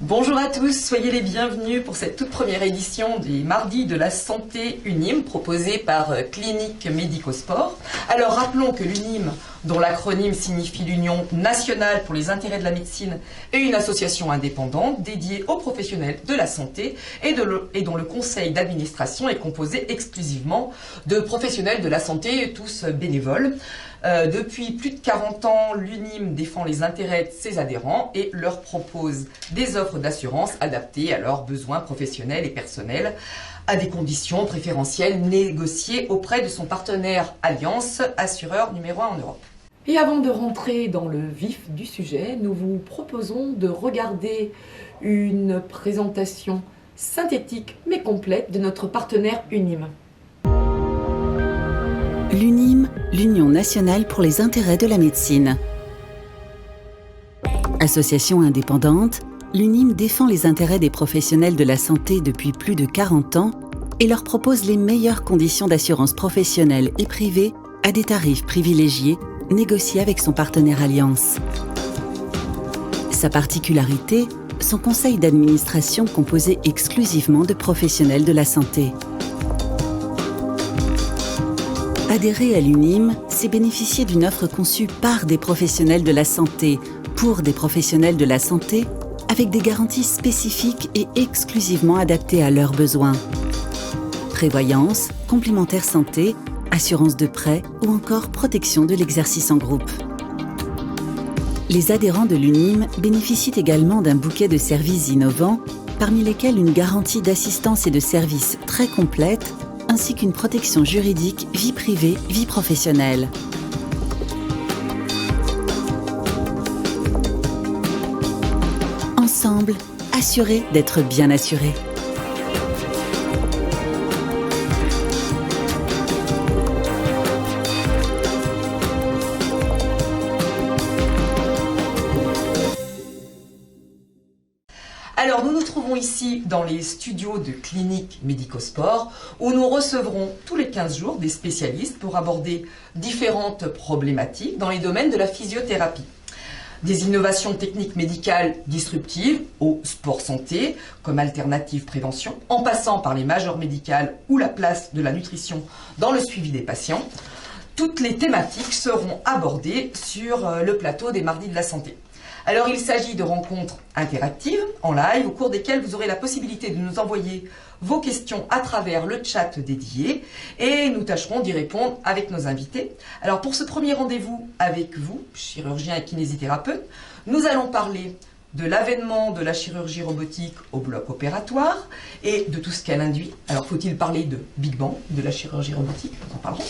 Bonjour à tous, soyez les bienvenus pour cette toute première édition des Mardis de la Santé UNIM proposée par Clinique Médico-Sport. Alors rappelons que l'UNIM, dont l'acronyme signifie l'Union nationale pour les intérêts de la médecine, est une association indépendante dédiée aux professionnels de la santé et dont le conseil d'administration est composé exclusivement de professionnels de la santé, tous bénévoles. Depuis plus de 40 ans, l'UNIM défend les intérêts de ses adhérents et leur propose des offres d'assurance adaptées à leurs besoins professionnels et personnels, à des conditions préférentielles négociées auprès de son partenaire Alliance, assureur numéro 1 en Europe. Et avant de rentrer dans le vif du sujet, nous vous proposons de regarder une présentation synthétique mais complète de notre partenaire UNIM. L'UNIM, l'Union nationale pour les intérêts de la médecine. Association indépendante, l'UNIM défend les intérêts des professionnels de la santé depuis plus de 40 ans et leur propose les meilleures conditions d'assurance professionnelle et privée à des tarifs privilégiés négociés avec son partenaire Alliance. Sa particularité, son conseil d'administration composé exclusivement de professionnels de la santé. Adhérer à l'UNIM, c'est bénéficier d'une offre conçue par des professionnels de la santé, pour des professionnels de la santé, avec des garanties spécifiques et exclusivement adaptées à leurs besoins. Prévoyance, complémentaire santé, assurance de prêt ou encore protection de l'exercice en groupe. Les adhérents de l'UNIM bénéficient également d'un bouquet de services innovants, parmi lesquels une garantie d'assistance et de services très complète, ainsi qu'une protection juridique vie privée, vie professionnelle. Ensemble, assurés d'être bien assurés. Alors nous nous trouvons ici dans les studios de Clinique Médico-Sport où nous recevrons tous les 15 jours des spécialistes pour aborder différentes problématiques dans les domaines de la physiothérapie. Des innovations techniques médicales disruptives au sport santé comme alternative prévention, en passant par les majors médicales ou la place de la nutrition dans le suivi des patients. Toutes les thématiques seront abordées sur le plateau des Mardis de la Santé. Alors il s'agit de rencontres interactives en live au cours desquelles vous aurez la possibilité de nous envoyer vos questions à travers le chat dédié et nous tâcherons d'y répondre avec nos invités. Alors pour ce premier rendez-vous avec vous, chirurgien et kinésithérapeute, nous allons parler de l'avènement de la chirurgie robotique au bloc opératoire et de tout ce qu'elle induit. Alors faut-il parler de Big Bang, de la chirurgie robotique, nous en parlerons.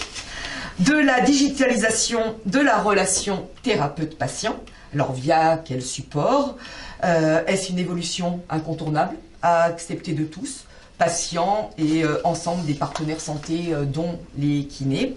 De la digitalisation de la relation thérapeute-patient. Alors via quel support? Est-ce une évolution incontournable à accepter de tous, patients et ensemble des partenaires santé dont les kinés?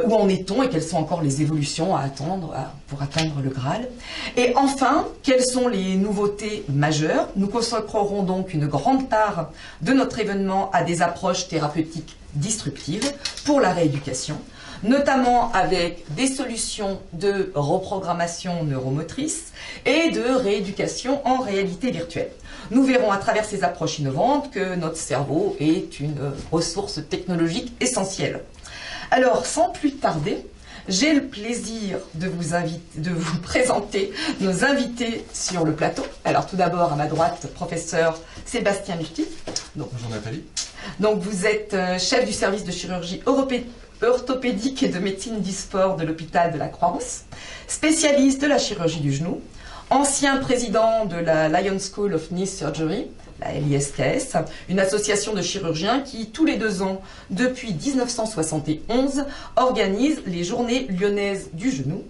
Où en est-on et quelles sont encore les évolutions à attendre pour atteindre le Graal? Et enfin, quelles sont les nouveautés majeures? Nous consacrerons donc une grande part de notre événement à des approches thérapeutiques disruptives pour la rééducation, notamment avec des solutions de reprogrammation neuromotrice et de rééducation en réalité virtuelle. Nous verrons à travers ces approches innovantes que notre cerveau est une ressource technologique essentielle. Alors, sans plus tarder, j'ai le plaisir de vous présenter nos invités sur le plateau. Alors, tout d'abord, à ma droite, professeur Sébastien Musti. Bonjour Nathalie. Donc, vous êtes chef du service de chirurgie orthopédique et de médecine du sport de l'hôpital de la Croix-Rousse, spécialiste de la chirurgie du genou, ancien président de la Lions School of Knee Surgery, la LISKS, une association de chirurgiens qui, tous les 2 ans, depuis 1971, organise les Journées lyonnaises du genou.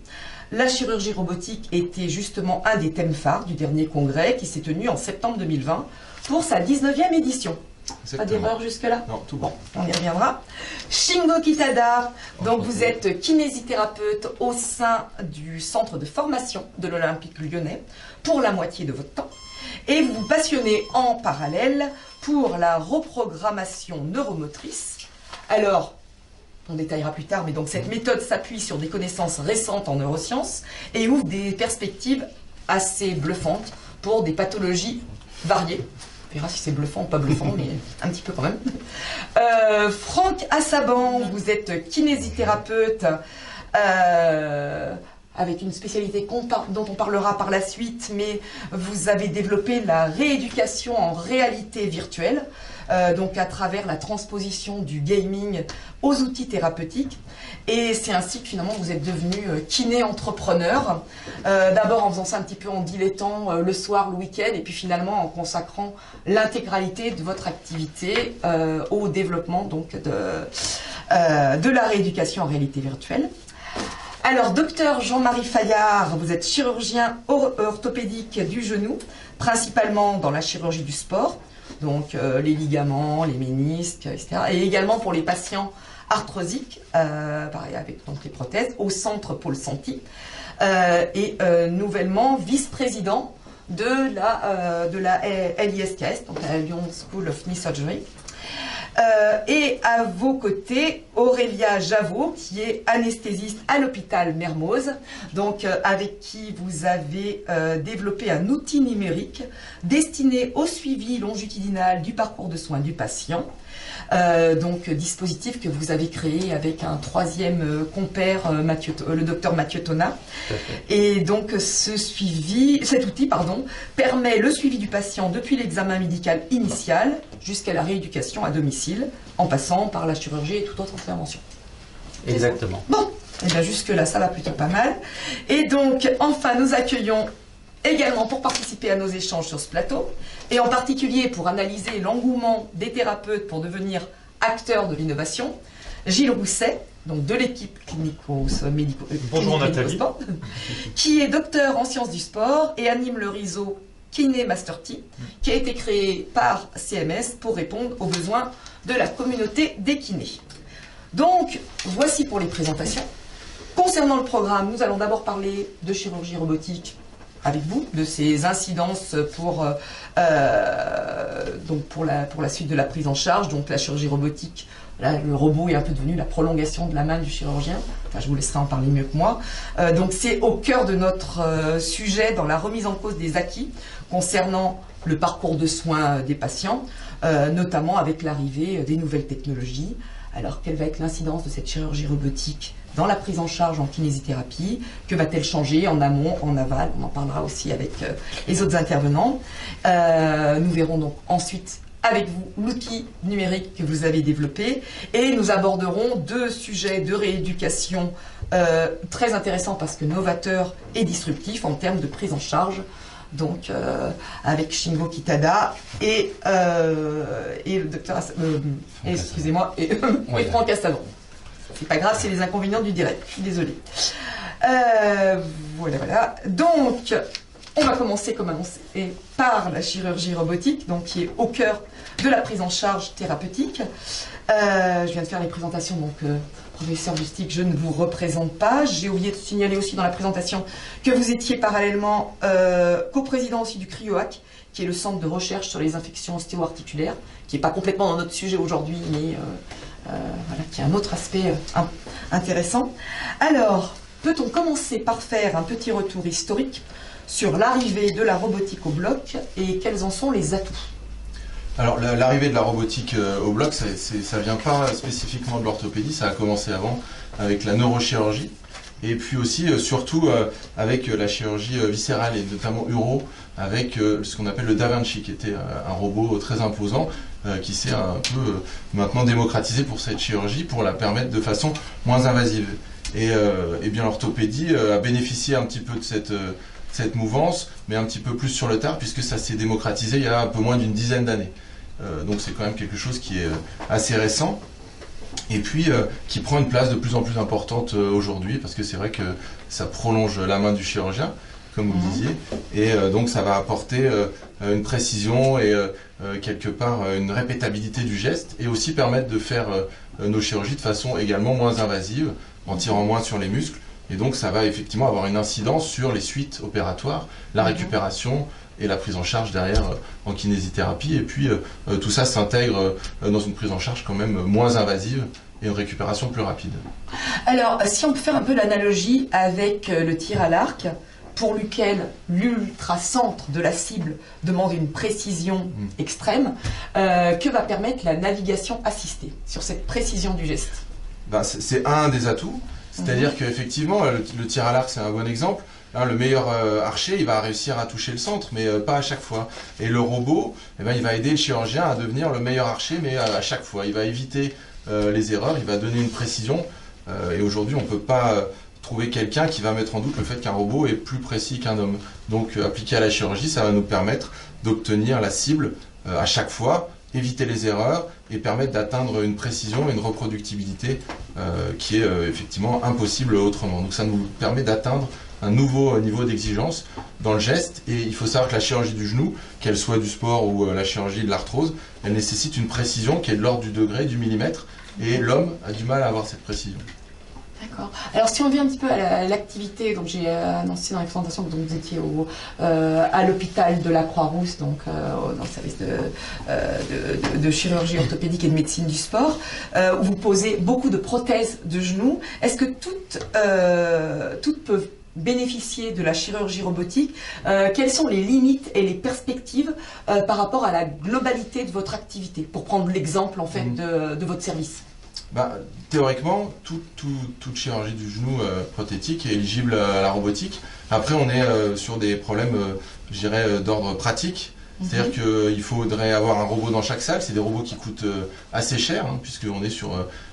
La chirurgie robotique était justement un des thèmes phares du dernier congrès qui s'est tenu en septembre 2020 pour sa 19e édition. Exactement. Pas d'erreur jusque-là? Non, tout bon. On y reviendra. Shingo Kitada, donc vous êtes kinésithérapeute au sein du centre de formation de l'Olympique lyonnais pour la moitié de votre temps. Et vous vous passionnez en parallèle pour la reprogrammation neuromotrice. Alors, on détaillera plus tard, mais donc cette méthode s'appuie sur des connaissances récentes en neurosciences et ouvre des perspectives assez bluffantes pour des pathologies variés. On verra si c'est bluffant ou pas bluffant, mais un petit peu quand même. Franck Assaban, vous êtes kinésithérapeute avec une spécialité dont on parlera par la suite, mais vous avez développé la rééducation en réalité virtuelle, donc à travers la transposition du gaming aux outils thérapeutiques. Et c'est ainsi que finalement vous êtes devenu kiné-entrepreneur, d'abord en faisant ça un petit peu en dilettant le soir, le week-end, et puis finalement en consacrant l'intégralité de votre activité au développement donc, de la rééducation en réalité virtuelle. Alors, docteur Jean-Marie Fayard, vous êtes chirurgien orthopédique du genou, principalement dans la chirurgie du sport, donc les ligaments, les ménisques, etc. Et également pour les patients arthrosiques, pareil avec donc, les prothèses, au centre Paul Santi. Et nouvellement vice-président de la LISKS, donc la Lyon School of Knee Surgery. Et à vos côtés, Aurélia Javot, qui est anesthésiste à l'hôpital Mermoz, donc avec qui vous avez développé un outil numérique destiné au suivi longitudinal du parcours de soins du patient. Donc dispositif que vous avez créé avec un troisième compère, le docteur Mathieu Tonat. Et donc cet outil permet le suivi du patient depuis l'examen médical initial jusqu'à la rééducation à domicile, en passant par la chirurgie et toute autre intervention. Exactement. Bon, et bien jusque-là, ça va plutôt pas mal. Et donc, enfin, nous accueillons également pour participer à nos échanges sur ce plateau, et en particulier pour analyser l'engouement des thérapeutes pour devenir acteurs de l'innovation, Gilles Rousset, donc de l'équipe Bonjour Nathalie, qui est docteur en sciences du sport et anime le réseau Kiné Master T, qui a été créé par CMS pour répondre aux besoins de la communauté des kinés. Donc, voici pour les présentations. Concernant le programme, nous allons d'abord parler de chirurgie robotique avec vous, de ses incidences pour la suite de la prise en charge. Donc la chirurgie robotique, là, le robot est un peu devenu la prolongation de la main du chirurgien. Enfin, je vous laisserai en parler mieux que moi. Donc c'est au cœur de notre sujet dans la remise en cause des acquis concernant le parcours de soins des patients, notamment avec l'arrivée des nouvelles technologies. Alors, quelle va être l'incidence de cette chirurgie robotique dans la prise en charge en kinésithérapie? Que va-t-elle changer en amont, en aval? On en parlera aussi avec les autres intervenants. Nous verrons donc ensuite avec vous l'outil numérique que vous avez développé et nous aborderons deux sujets de rééducation très intéressants parce que novateurs et disruptifs en termes de prise en charge. Donc, avec Shingo Kitada et le docteur excusez-moi, et Franck Assaban. C'est pas grave, c'est les inconvénients du direct. Je suis désolée. Voilà. Donc, on va commencer, comme annoncé, par la chirurgie robotique, donc qui est au cœur de la prise en charge thérapeutique. Je viens de faire les présentations, donc professeur Lustig, je ne vous représente pas. J'ai oublié de signaler aussi dans la présentation que vous étiez parallèlement coprésident aussi du CRIOAC, qui est le centre de recherche sur les infections ostéo-articulaires, qui n'est pas complètement dans notre sujet aujourd'hui, mais voilà, qui a un autre aspect intéressant. Alors, peut-on commencer par faire un petit retour historique sur l'arrivée de la robotique au bloc et quels en sont les atouts? Alors l'arrivée de la robotique au bloc, ça vient pas spécifiquement de l'orthopédie, ça a commencé avant avec la neurochirurgie et puis aussi surtout avec la chirurgie viscérale et notamment uro avec ce qu'on appelle le Da Vinci qui était un robot très imposant qui s'est un peu maintenant démocratisé pour cette chirurgie pour la permettre de façon moins invasive. Et bien l'orthopédie a bénéficié un petit peu de cette mouvance, mais un petit peu plus sur le tard puisque ça s'est démocratisé il y a un peu moins d'une dizaine d'années. Donc c'est quand même quelque chose qui est assez récent et puis qui prend une place de plus en plus importante aujourd'hui parce que c'est vrai que ça prolonge la main du chirurgien comme vous le disiez et donc ça va apporter une précision et quelque part une répétabilité du geste et aussi permettre de faire nos chirurgies de façon également moins invasive en tirant moins sur les muscles et donc ça va effectivement avoir une incidence sur les suites opératoires, la récupération et la prise en charge derrière en kinésithérapie. Et puis tout ça s'intègre dans une prise en charge quand même moins invasive et une récupération plus rapide. Alors, si on peut faire un peu l'analogie avec le tir à l'arc, pour lequel l'ultracentre de la cible demande une précision extrême, que va permettre la navigation assistée sur cette précision du geste? Ben, c'est un des atouts, c'est-à-dire qu'effectivement, le tir à l'arc, c'est un bon exemple. Hein, le meilleur archer, il va réussir à toucher le centre, mais pas à chaque fois. Et le robot, eh ben, il va aider le chirurgien à devenir le meilleur archer, mais à chaque fois. Il va éviter les erreurs, il va donner une précision. Et aujourd'hui, on ne peut pas trouver quelqu'un qui va mettre en doute le fait qu'un robot est plus précis qu'un homme. Donc, appliqué à la chirurgie, ça va nous permettre d'obtenir la cible à chaque fois, éviter les erreurs et permettre d'atteindre une précision et une reproductibilité qui est effectivement impossible autrement. Donc, ça nous permet d'atteindre un nouveau niveau d'exigence dans le geste, et il faut savoir que la chirurgie du genou, qu'elle soit du sport ou la chirurgie de l'arthrose, elle nécessite une précision qui est de l'ordre du degré, du millimètre, et l'homme a du mal à avoir cette précision. D'accord. Alors si on revient un petit peu à l'activité, donc j'ai annoncé dans la présentation que vous étiez à l'hôpital de la Croix-Rousse, donc dans le service de chirurgie orthopédique et de médecine du sport, où vous posez beaucoup de prothèses de genoux. Est-ce que toutes peuvent bénéficier de la chirurgie robotique? Quelles sont les limites et les perspectives par rapport à la globalité de votre activité, pour prendre l'exemple en fait de votre service? Bah, théoriquement, toute chirurgie du genou prothétique est éligible à la robotique. Après, on est sur des problèmes, je dirais, d'ordre pratique. C'est-à-dire qu'il faudrait avoir un robot dans chaque salle. C'est des robots qui coûtent assez cher, hein, puisqu'on est sur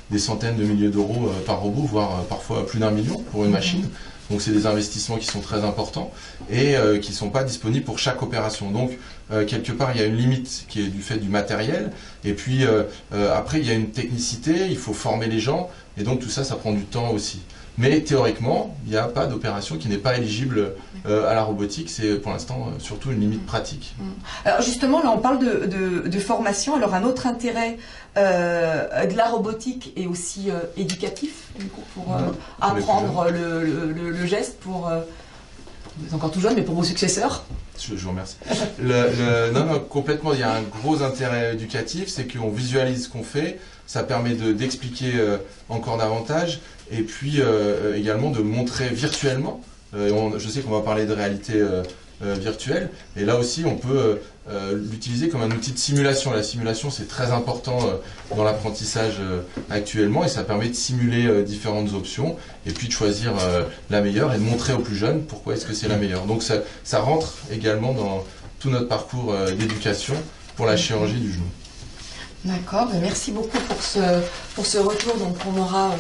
des centaines de milliers d'euros par robot, voire parfois plus d'1 million pour une machine. Donc c'est des investissements qui sont très importants et qui ne sont pas disponibles pour chaque opération. Donc quelque part il y a une limite qui est du fait du matériel, et puis après il y a une technicité, il faut former les gens, et donc tout ça, ça prend du temps aussi. Mais théoriquement, il n'y a pas d'opération qui n'est pas éligible à la robotique. C'est pour l'instant surtout une limite pratique. Alors justement, là on parle de formation. Alors un autre intérêt de la robotique est aussi éducatif, du coup, pour apprendre le geste pour... vous êtes encore tout jeune, mais pour vos successeurs. Je vous remercie. Non, complètement, il y a un gros intérêt éducatif, c'est qu'on visualise ce qu'on fait, ça permet d'expliquer encore davantage, et puis également de montrer virtuellement. Je sais qu'on va parler de réalité virtuelle, et là aussi on peut l'utiliser comme un outil de simulation. La simulation, c'est très important dans l'apprentissage actuellement, et ça permet de simuler différentes options et puis de choisir la meilleure et de montrer aux plus jeunes pourquoi est-ce que c'est la meilleure. Donc ça rentre également dans tout notre parcours d'éducation pour la chirurgie du genou. D'accord, merci beaucoup pour ce retour. Donc on aura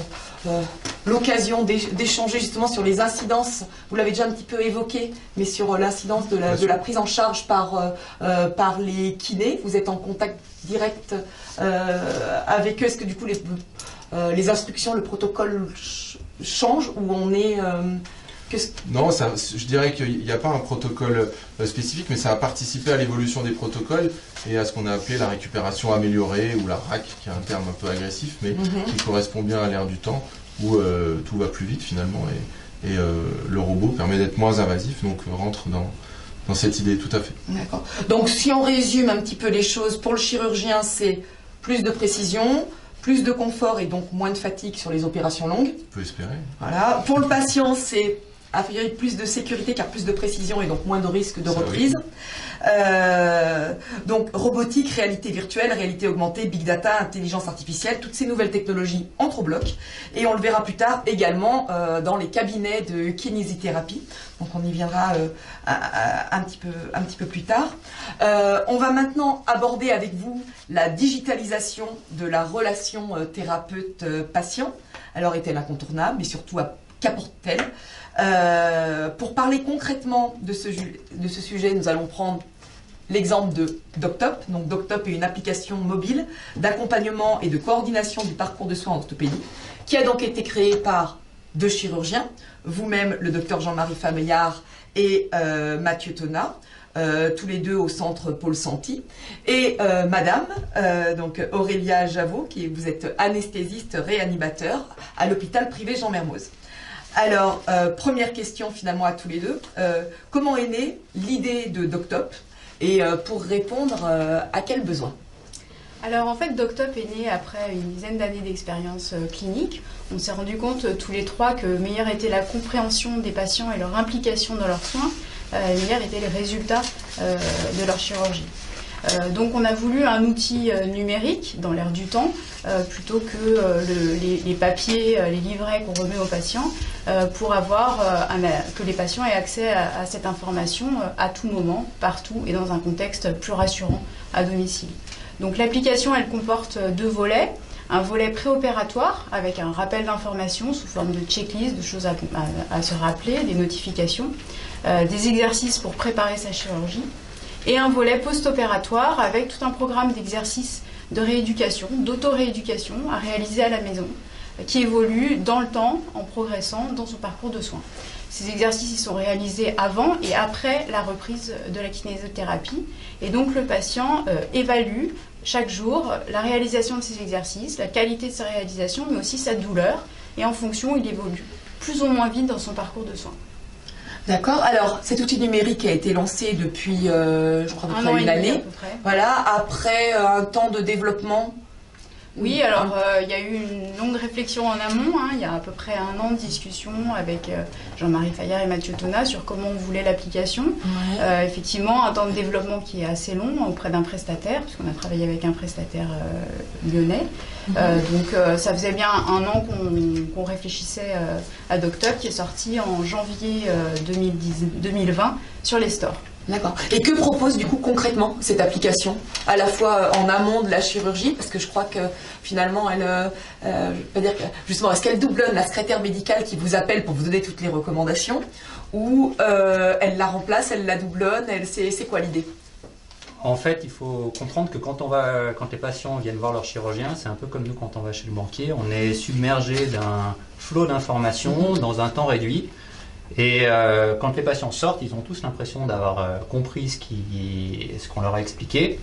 l'occasion d'échanger justement sur les incidences, vous l'avez déjà un petit peu évoqué, mais sur l'incidence de la prise en charge par les kinés. Vous êtes en contact direct avec eux. Est-ce que du coup les instructions, le protocole change, ou on est... Non, je dirais qu'il n'y a pas un protocole spécifique, mais ça a participé à l'évolution des protocoles et à ce qu'on a appelé la récupération améliorée, ou la RAC, qui est un terme un peu agressif, mais qui correspond bien à l'ère du temps, où tout va plus vite finalement, et le robot permet d'être moins invasif, donc rentre dans cette idée, tout à fait. D'accord. Donc si on résume un petit peu les choses, pour le chirurgien, c'est plus de précision, plus de confort et donc moins de fatigue sur les opérations longues. On peut espérer. Voilà. Pour le patient, c'est a priori plus de sécurité car plus de précision et donc moins de risque de reprise. Donc robotique, réalité virtuelle, réalité augmentée, big data, intelligence artificielle, toutes ces nouvelles technologies entrent au bloc, et on le verra plus tard également dans les cabinets de kinésithérapie. Donc on y viendra un petit peu plus tard. On va maintenant aborder avec vous la digitalisation de la relation thérapeute-patient. Alors est-elle incontournable, mais surtout qu'apporte-t-elle? Pour parler concrètement de ce sujet, nous allons prendre l'exemple de DocTop. Donc DocTop est une application mobile d'accompagnement et de coordination du parcours de soins en orthopédie, qui a donc été créée par 2 chirurgiens, vous-même le docteur Jean-Marie Fameillard et Mathieu Tonat, tous les 2 au centre Paul Santi, et madame, donc Aurélia Javot, vous êtes anesthésiste réanimateur à l'hôpital privé Jean Mermoz. Alors, première question finalement à tous les 2. Comment est née l'idée de DocTop, et pour répondre à quel besoin? Alors en fait, DocTop est né après une dizaine d'années d'expérience clinique. On s'est rendu compte tous les trois que meilleure était la compréhension des patients et leur implication dans leurs soins, meilleurs étaient les résultats de leur chirurgie. Donc on a voulu un outil numérique dans l'air du temps, plutôt que les papiers, les livrets qu'on remet aux patients, pour que les patients aient accès à cette information à tout moment, partout et dans un contexte plus rassurant à domicile. Donc l'application, elle comporte 2 volets. Un volet préopératoire avec un rappel d'informations sous forme de checklist, de choses à se rappeler, des notifications, des exercices pour préparer sa chirurgie, et un volet post-opératoire avec tout un programme d'exercices de rééducation, d'auto-rééducation à réaliser à la maison, qui évolue dans le temps en progressant dans son parcours de soins. Ces exercices ils sont réalisés avant et après la reprise de la kinésithérapie, et donc le patient évalue chaque jour la réalisation de ces exercices, la qualité de sa réalisation, mais aussi sa douleur, et en fonction, il évolue plus ou moins vite dans son parcours de soins. D'accord. Alors, cet outil numérique a été lancé depuis, je crois, à peu près une année. À peu près. Voilà, après un temps de développement. Oui, alors il y a eu une longue réflexion en amont, il y a à peu près 1 an de discussion avec Jean-Marie Fayard et Mathieu Tonat sur comment on voulait l'application. Ouais. Effectivement, un temps de développement qui est assez long auprès d'un prestataire, puisqu'on a travaillé avec un prestataire lyonnais. Donc ça faisait bien 1 an qu'on réfléchissait à DocTop, qui est sorti en janvier 2020 sur les stores. D'accord. Et que propose du coup concrètement cette application, à la fois en amont de la chirurgie, parce que je crois que finalement elle, je veux dire, justement, est-ce qu'elle doublonne la secrétaire médicale qui vous appelle pour vous donner toutes les recommandations, ou elle la remplace, elle la doublonne, c'est quoi l'idée? En fait, il faut comprendre que quand les patients viennent voir leur chirurgien, c'est un peu comme nous quand on va chez le banquier, on est submergé d'un flot d'informations dans un temps réduit. Et quand les patients sortent, ils ont tous l'impression d'avoir compris ce qu'on leur a expliqué.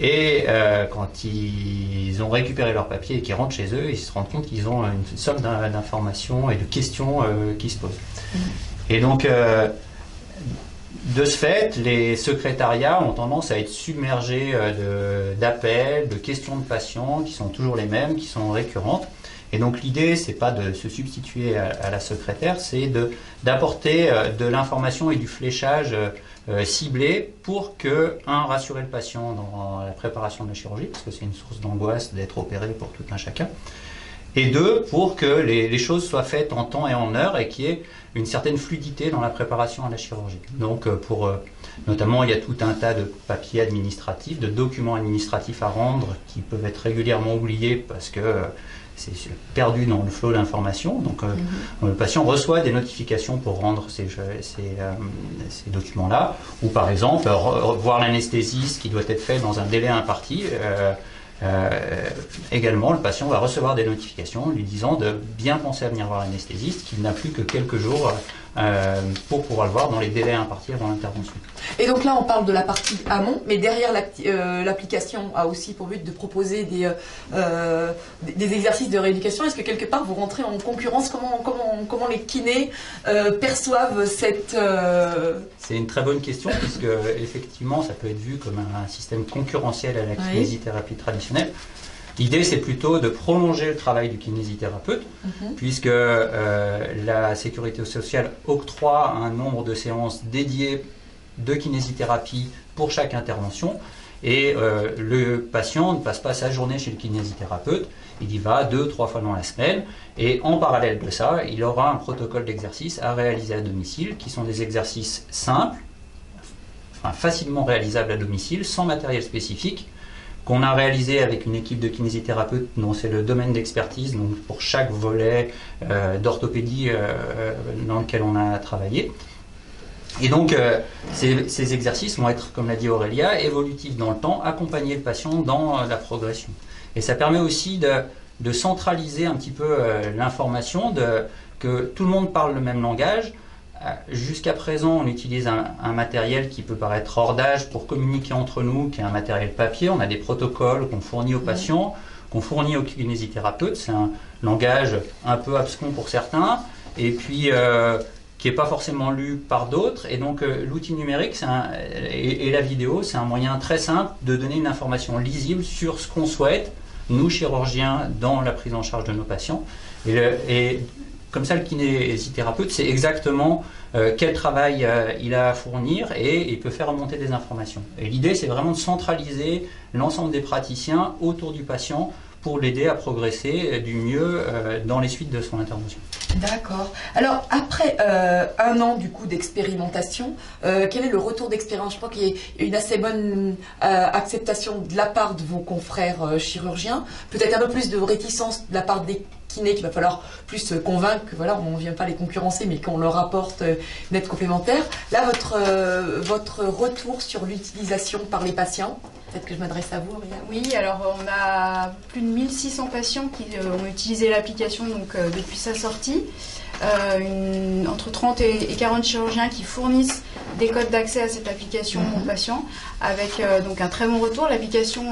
Et quand ils ont récupéré leur papier et qu'ils rentrent chez eux, ils se rendent compte qu'ils ont une somme d'informations et de questions qui se posent. Et donc, de ce fait, les secrétariats ont tendance à être submergés d'appels, de questions de patients qui sont toujours les mêmes, qui sont récurrentes. Et donc l'idée, c'est pas de se substituer à la secrétaire, c'est d'apporter de l'information et du fléchage ciblé pour rassurer le patient dans la préparation de la chirurgie, parce que c'est une source d'angoisse d'être opéré pour tout un chacun, et 2, pour que les choses soient faites en temps et en heure et qu'il y ait une certaine fluidité dans la préparation à la chirurgie. Donc notamment, il y a tout un tas de papiers administratifs, de documents administratifs à rendre qui peuvent être régulièrement oubliés parce que c'est perdu dans le flot d'informations. Donc le patient reçoit des notifications pour rendre ces documents-là, ou par exemple voir l'anesthésiste qui doit être fait dans un délai imparti. Également, le patient va recevoir des notifications lui disant de bien penser à venir voir l'anesthésiste, qu'il n'a plus que quelques jours pour pouvoir le voir dans les délais impartis avant l'intervention. Et donc là, on parle de la partie amont, mais derrière l'application a aussi pour but de proposer des exercices de rééducation. Est-ce que quelque part vous rentrez en concurrence? Comment les kinés perçoivent cette... C'est une très bonne question, puisque effectivement, ça peut être vu comme un système concurrentiel à la kinésithérapie traditionnelle. L'idée, c'est plutôt de prolonger le travail du kinésithérapeute, puisque la sécurité sociale octroie un nombre de séances dédiées de kinésithérapie pour chaque intervention. Et le patient ne passe pas sa journée chez le kinésithérapeute, il y va 2-3 fois dans la semaine. Et en parallèle de ça, il aura un protocole d'exercice à réaliser à domicile, qui sont des exercices simples, facilement réalisables à domicile, sans matériel spécifique, qu'on a réalisé avec une équipe de kinésithérapeutes dont c'est le domaine d'expertise, donc pour chaque volet d'orthopédie dans lequel on a travaillé. Et donc, ces exercices vont être, comme l'a dit Aurélia, évolutifs dans le temps, accompagner le patient dans la progression. Et ça permet aussi de centraliser un petit peu l'information, que tout le monde parle le même langage. Jusqu'à présent, on utilise un matériel qui peut paraître hors d'âge pour communiquer entre nous, qui est un matériel papier. On a des protocoles qu'on fournit aux patients, qu'on fournit aux kinésithérapeutes. C'est un langage un peu abscon pour certains, et puis qui n'est pas forcément lu par d'autres. Et donc l'outil numérique et la vidéo, c'est un moyen très simple de donner une information lisible sur ce qu'on souhaite, nous chirurgiens, dans la prise en charge de nos patients. Et comme ça, le kinésithérapeute sait exactement quel travail il a à fournir et il peut faire remonter des informations. Et l'idée, c'est vraiment de centraliser l'ensemble des praticiens autour du patient pour l'aider à progresser du mieux dans les suites de son intervention. D'accord. Alors, après un an du coup d'expérimentation, quel est le retour d'expérience? Je crois qu'il y a une assez bonne acceptation de la part de vos confrères chirurgiens, peut-être un peu plus de réticence de la part des kinés qu'il va falloir plus convaincre que voilà, on ne vient pas les concurrencer, mais qu'on leur apporte une aide complémentaire. Là, votre retour sur l'utilisation par les patients? Peut-être que je m'adresse à vous, Ria. Oui, alors on a plus de 1600 patients qui ont utilisé l'application depuis sa sortie. Entre 30 et 40 chirurgiens qui fournissent des codes d'accès à cette application aux patients avec donc un très bon retour. L'application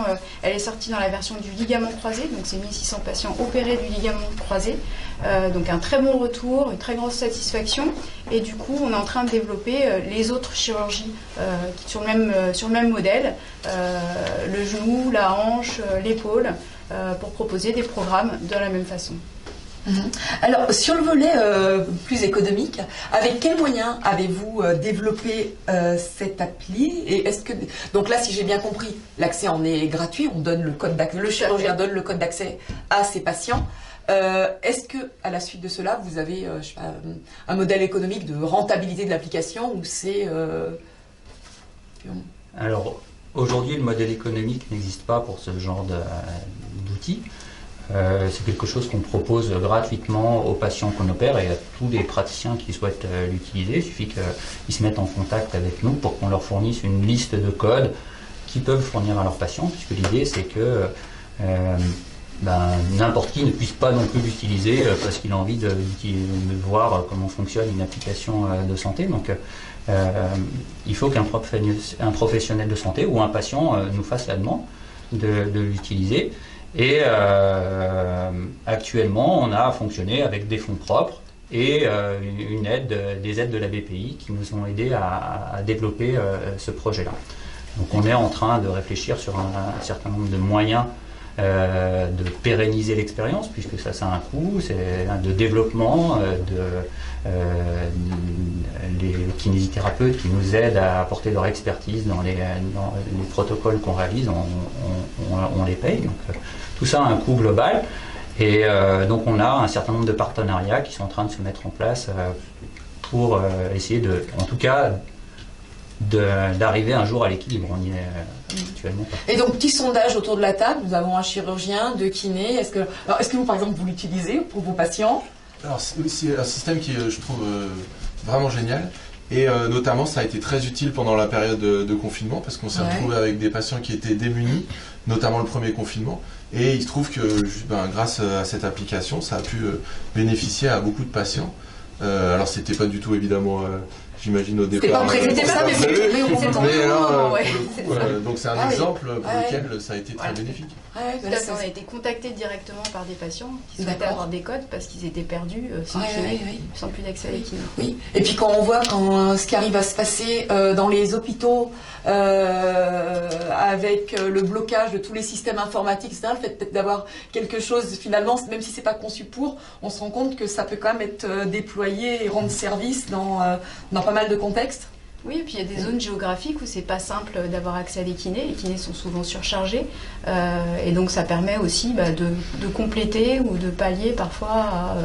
elle est sortie dans la version du ligament croisé, donc c'est 1600 patients opérés du ligament croisé. Donc un très bon retour, une très grosse satisfaction et du coup on est en train de développer les autres chirurgies sur le même modèle, le genou, la hanche, l'épaule, pour proposer des programmes de la même façon. Alors, sur le volet plus économique, avec quels moyens avez-vous développé cette appli? Et donc là, si j'ai bien compris, l'accès en est gratuit, on donne le code d'accès, le chirurgien donne le code d'accès à ses patients. Est-ce que, à la suite de cela, vous avez je sais pas, un modèle économique de rentabilité de l'application ou c'est Alors, aujourd'hui, le modèle économique n'existe pas pour ce genre d'outils. C'est quelque chose qu'on propose gratuitement aux patients qu'on opère et à tous les praticiens qui souhaitent l'utiliser. Il suffit qu'ils se mettent en contact avec nous pour qu'on leur fournisse une liste de codes qu'ils peuvent fournir à leurs patients, puisque l'idée c'est que n'importe qui ne puisse pas non plus l'utiliser parce qu'il a envie de voir comment fonctionne une application de santé. Donc il faut qu'un professionnel de santé ou un patient nous fasse la demande de l'utiliser. Et actuellement, on a fonctionné avec des fonds propres et des aides de la BPI qui nous ont aidés à développer ce projet-là. Donc on est en train de réfléchir sur un certain nombre de moyens de pérenniser l'expérience, puisque ça a un coût, c'est de développement, les kinésithérapeutes qui nous aident à apporter leur expertise dans les protocoles qu'on réalise, on les paye. Donc tout ça a un coût global. Et donc on a un certain nombre de partenariats qui sont en train de se mettre en place pour essayer en tout cas, d'arriver un jour à l'équilibre. On y est actuellement pas. Et donc, petit sondage autour de la table. Nous avons un chirurgien, 2 kinés. Est-ce que vous, par exemple, vous l'utilisez pour vos patients? Alors, c'est un système qui est, je trouve, vraiment génial. Et notamment, ça a été très utile pendant la période de confinement, parce qu'on s'est retrouvé avec des patients qui étaient démunis, notamment le premier confinement. Et il se trouve que grâce à cette application, ça a pu bénéficier à beaucoup de patients. Alors, c'était pas du tout, évidemment... J'imagine au départ. C'était pas prévu, mais alors, pour le coup, donc c'est un exemple pour lequel ça a été très bénéfique. On a été contactés directement par des patients qui souhaitaient avoir des codes parce qu'ils étaient perdus sans plus d'accès à les kinés. Oui. Et puis quand on voit ce qui arrive à se passer dans les hôpitaux avec le blocage de tous les systèmes informatiques, etc., le fait peut-être d'avoir quelque chose finalement, même si c'est pas conçu pour, on se rend compte que ça peut quand même être déployé et rendre service dans pas mal de contextes. Oui, et puis il y a des zones géographiques où c'est pas simple d'avoir accès à des kinés. Les kinés sont souvent surchargés et donc ça permet aussi de compléter ou de pallier parfois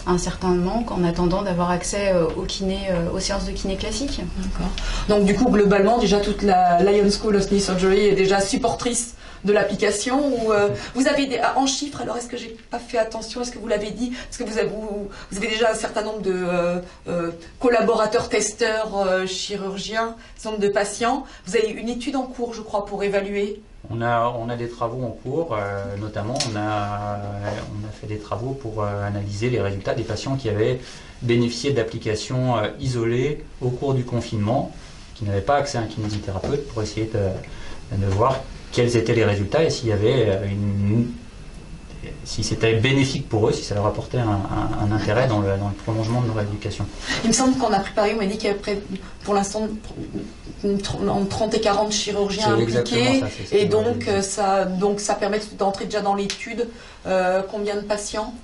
à un certain manque en attendant d'avoir accès aux séances de kiné classiques. D'accord. Donc du coup, globalement, déjà toute la Lyon School of Knee Surgery est déjà supportrice de l'application. Vous avez en chiffres, alors est-ce que j'ai pas fait attention, est-ce que vous l'avez dit, parce que vous avez déjà un certain nombre de collaborateurs, testeurs, chirurgiens, un certain nombre de patients. Vous avez une étude en cours, je crois, pour évaluer. On a des travaux en cours, notamment on a fait des travaux pour analyser les résultats des patients qui avaient bénéficié d'applications isolées au cours du confinement, qui n'avaient pas accès à un kinésithérapeute, pour essayer de voir quels étaient les résultats et s'il y avait c'était bénéfique pour eux, si ça leur apportait un intérêt dans le prolongement de leur éducation. Il me semble qu'on a préparé, on m'a dit qu'il y avait pour l'instant entre 30 et 40 chirurgiens impliqués, et donc ça permet d'entrer déjà dans l'étude. Combien de patients?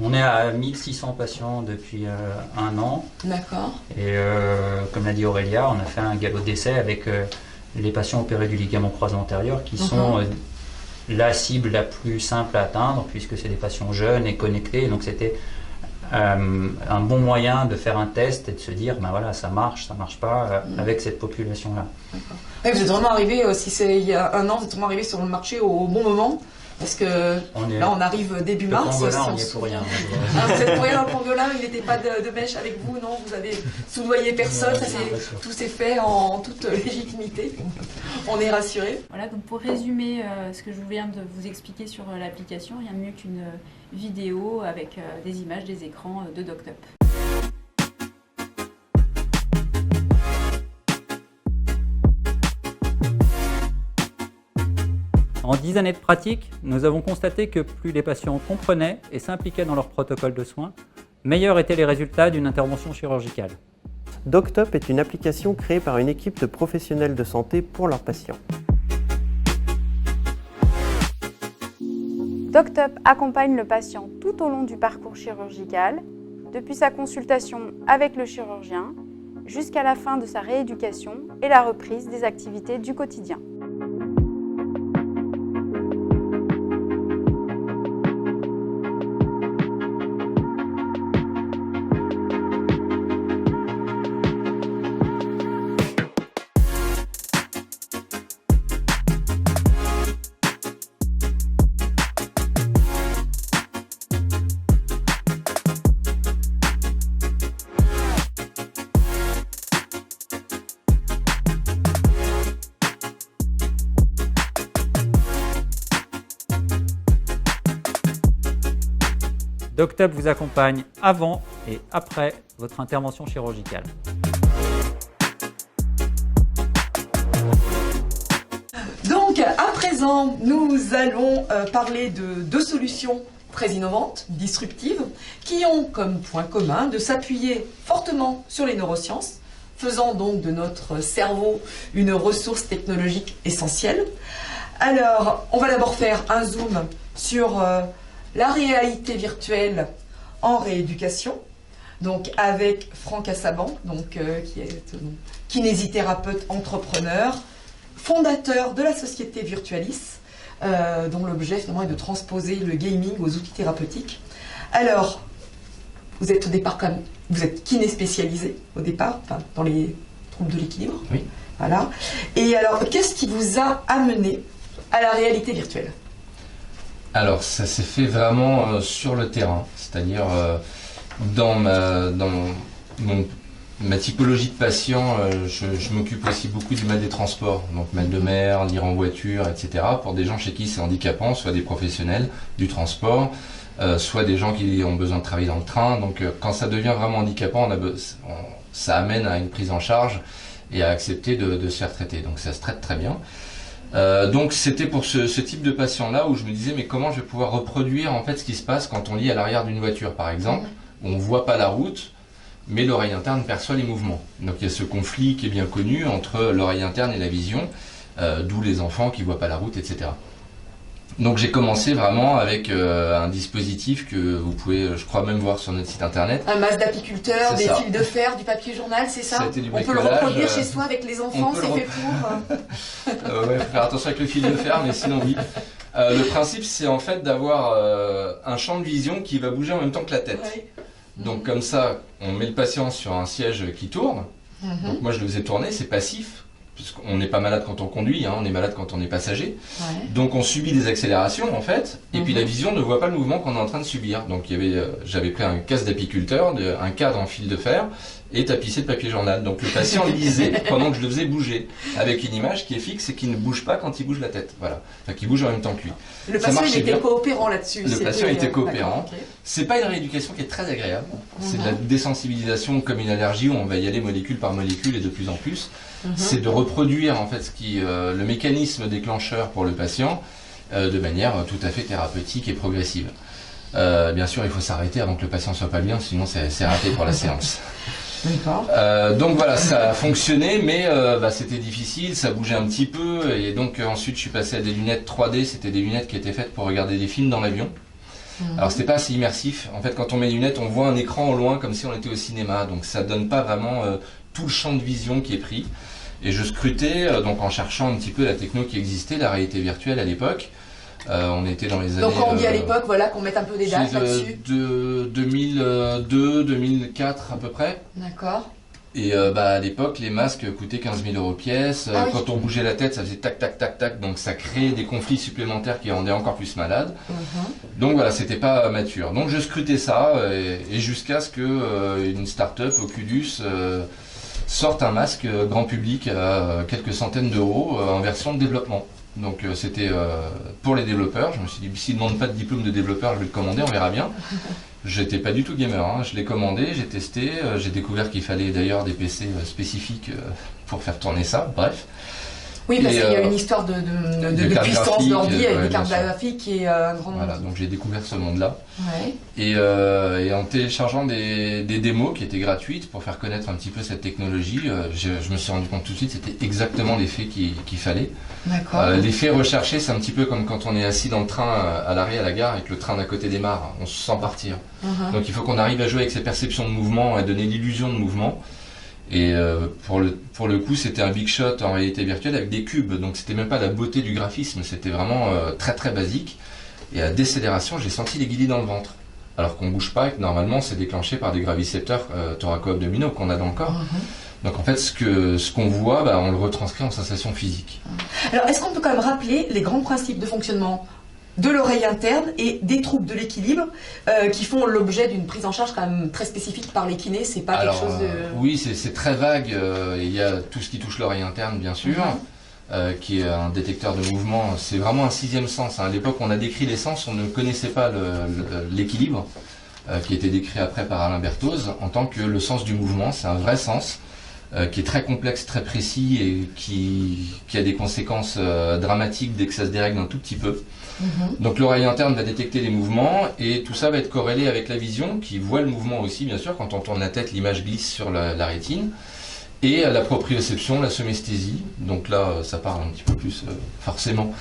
On est à 1600 patients depuis 1 an. D'accord. Et comme l'a dit Aurélia, on a fait un galop d'essai avec les patients opérés du ligament croisé antérieur qui sont la cible la plus simple à atteindre puisque c'est des patients jeunes et connectés. Donc c'était un bon moyen de faire un test et de se dire, ben voilà, ça marche pas avec cette population-là. Et vous êtes vraiment arrivé, si c'est il y a 1 an, vous êtes vraiment arrivé sur le marché au bon moment. Parce que là, on arrive début mars. Le pangolin, on n'y est pour rien. Vous êtes pour rien dans le pangolin, il n'était pas de mèche avec vous, non? Vous avez soudoyé personne, tout s'est fait en toute légitimité. On est rassurés. Voilà, donc pour résumer ce que je viens de vous expliquer sur l'application, rien de mieux qu'une vidéo avec des images des écrans de DocTup. En 10 années de pratique, nous avons constaté que plus les patients comprenaient et s'impliquaient dans leur protocole de soins, meilleurs étaient les résultats d'une intervention chirurgicale. DocTup est une application créée par une équipe de professionnels de santé pour leurs patients. DocTup accompagne le patient tout au long du parcours chirurgical, depuis sa consultation avec le chirurgien jusqu'à la fin de sa rééducation et la reprise des activités du quotidien. DocTup vous accompagne avant et après votre intervention chirurgicale. Donc, à présent, nous allons parler de 2 solutions très innovantes, disruptives, qui ont comme point commun de s'appuyer fortement sur les neurosciences, faisant donc de notre cerveau une ressource technologique essentielle. Alors, on va d'abord faire un zoom sur la réalité virtuelle en rééducation, donc avec Franck Assaban, qui est kinésithérapeute entrepreneur, fondateur de la société Virtualis, dont l'objet finalement est de transposer le gaming aux outils thérapeutiques. Alors, vous êtes au départ vous êtes kiné spécialisé au départ, dans les troubles de l'équilibre. Oui. Voilà. Et alors, qu'est-ce qui vous a amené à la réalité virtuelle? Alors, ça s'est fait vraiment sur le terrain, c'est-à-dire dans ma typologie de patient, je m'occupe aussi beaucoup du mal des transports, donc mal de mer, lire en voiture, etc. pour des gens chez qui c'est handicapant, soit des professionnels du transport, soit des gens qui ont besoin de travailler dans le train. Donc quand ça devient vraiment handicapant, ça amène à une prise en charge et à accepter de se faire traiter. Donc ça se traite très bien. Donc c'était pour ce type de patient-là où je me disais mais comment je vais pouvoir reproduire en fait ce qui se passe quand on lit à l'arrière d'une voiture par exemple, où on ne voit pas la route, mais l'oreille interne perçoit les mouvements. Donc il y a ce conflit qui est bien connu entre l'oreille interne et la vision, d'où les enfants qui ne voient pas la route, etc. Donc j'ai commencé vraiment avec un dispositif que vous pouvez, je crois, même voir sur notre site internet. Un masque d'apiculteur, des fils de fer, du papier journal, c'est ça? On peut le reproduire chez soi avec les enfants, c'est fait pour... ouais, faut faire attention avec le fil de fer, mais sinon oui. Le principe, c'est en fait d'avoir un champ de vision qui va bouger en même temps que la tête. Ouais. Donc comme ça, on met le patient sur un siège qui tourne. Donc moi je le faisais tourner, c'est passif. Puisqu'on n'est pas malade quand on conduit, on est malade quand on est passager. Ouais. Donc on subit des accélérations en fait, et puis la vision ne voit pas le mouvement qu'on est en train de subir. Donc j'avais pris un casque d'apiculteur, un cadre en fil de fer, et tapissé de papier journal. Donc le patient lisait pendant que je le faisais bouger, avec une image qui est fixe et qui ne bouge pas quand il bouge la tête. Voilà, enfin, qui bouge en même temps que lui. Le patient il était coopérant là-dessus. Le patient était coopérant. Okay. C'est pas une rééducation qui est très agréable. C'est de la désensibilisation comme une allergie où on va y aller molécule par molécule et de plus en plus. C'est de reproduire en fait le mécanisme déclencheur pour le patient de manière tout à fait thérapeutique et progressive. Bien sûr, il faut s'arrêter avant que le patient soit pas bien, sinon c'est raté pour la séance. Donc voilà, ça a fonctionné, mais c'était difficile, ça bougeait un petit peu, et donc ensuite je suis passé à des lunettes 3D, c'était des lunettes qui étaient faites pour regarder des films dans l'avion. Alors c'était pas assez immersif, en fait quand on met des lunettes on voit un écran au loin comme si on était au cinéma, donc ça donne pas vraiment tout le champ de vision qui est pris. Et je scrutais, donc en cherchant un petit peu la techno qui existait, la réalité virtuelle à l'époque. On était dans les années... Donc quand on dit à l'époque, voilà, qu'on mette un peu des dates là-dessus. De 2002, 2004 à peu près. D'accord. Et à l'époque, les masques coûtaient 15 000 € pièce. Ah oui. Quand on bougeait la tête, ça faisait tac, tac, tac, tac. Donc ça créait des conflits supplémentaires qui rendaient encore plus malade. Donc voilà, c'était pas mature. Donc je scrutais ça, et jusqu'à ce que une start-up, Oculus, sorte un masque grand public à quelques centaines d'euros en version de développement. Donc c'était pour les développeurs. Je me suis dit, s'ils ne demandent pas de diplôme de développeur, je vais le commander, on verra bien. J'étais pas du tout gamer, hein. Je l'ai commandé, j'ai testé, j'ai découvert qu'il fallait d'ailleurs des PC spécifiques pour faire tourner ça, bref. Oui, parce qu'il y a une histoire de puissance d'ordi avec des cartes graphiques qui est un grand monde. Voilà, donc j'ai découvert ce monde-là. Ouais. Et en téléchargeant des démos qui étaient gratuites pour faire connaître un petit peu cette technologie, je me suis rendu compte tout de suite que c'était exactement l'effet qu'il fallait. D'accord. L'effet recherché, c'est un petit peu comme quand on est assis dans le train à l'arrêt à la gare et que le train d'à côté démarre, on se sent partir. Donc il faut qu'on arrive à jouer avec ces perceptions de mouvement, à donner l'illusion de mouvement. Et pour le coup, c'était un big shot en réalité virtuelle avec des cubes, donc c'était même pas la beauté du graphisme, c'était vraiment très très basique. Et à la décélération, j'ai senti les guillis dans le ventre, alors qu'on bouge pas et que normalement c'est déclenché par des gravicepteurs thoraco-abdominaux qu'on a dans le corps. Donc en fait, ce qu'on voit, on le retranscrit en sensation physique. Alors, est-ce qu'on peut quand même rappeler les grands principes de fonctionnement de l'oreille interne et des troubles de l'équilibre qui font l'objet d'une prise en charge quand même très spécifique par les kinés? C'est pas quelque chose de... Oui, c'est très vague. Il y a tout ce qui touche l'oreille interne, bien sûr, qui est un détecteur de mouvement. C'est vraiment un sixième sens. À l'époque, on a décrit les sens, on ne connaissait pas l'équilibre, qui a été décrit après par Alain Berthoz, en tant que le sens du mouvement. C'est un vrai sens qui est très complexe, très précis et qui a des conséquences dramatiques dès que ça se dérègle un tout petit peu. Donc l'oreille interne va détecter les mouvements et tout ça va être corrélé avec la vision qui voit le mouvement aussi, bien sûr. Quand on tourne la tête, l'image glisse sur la rétine. Et la proprioception, la somesthésie. Donc là, ça parle un petit peu plus forcément,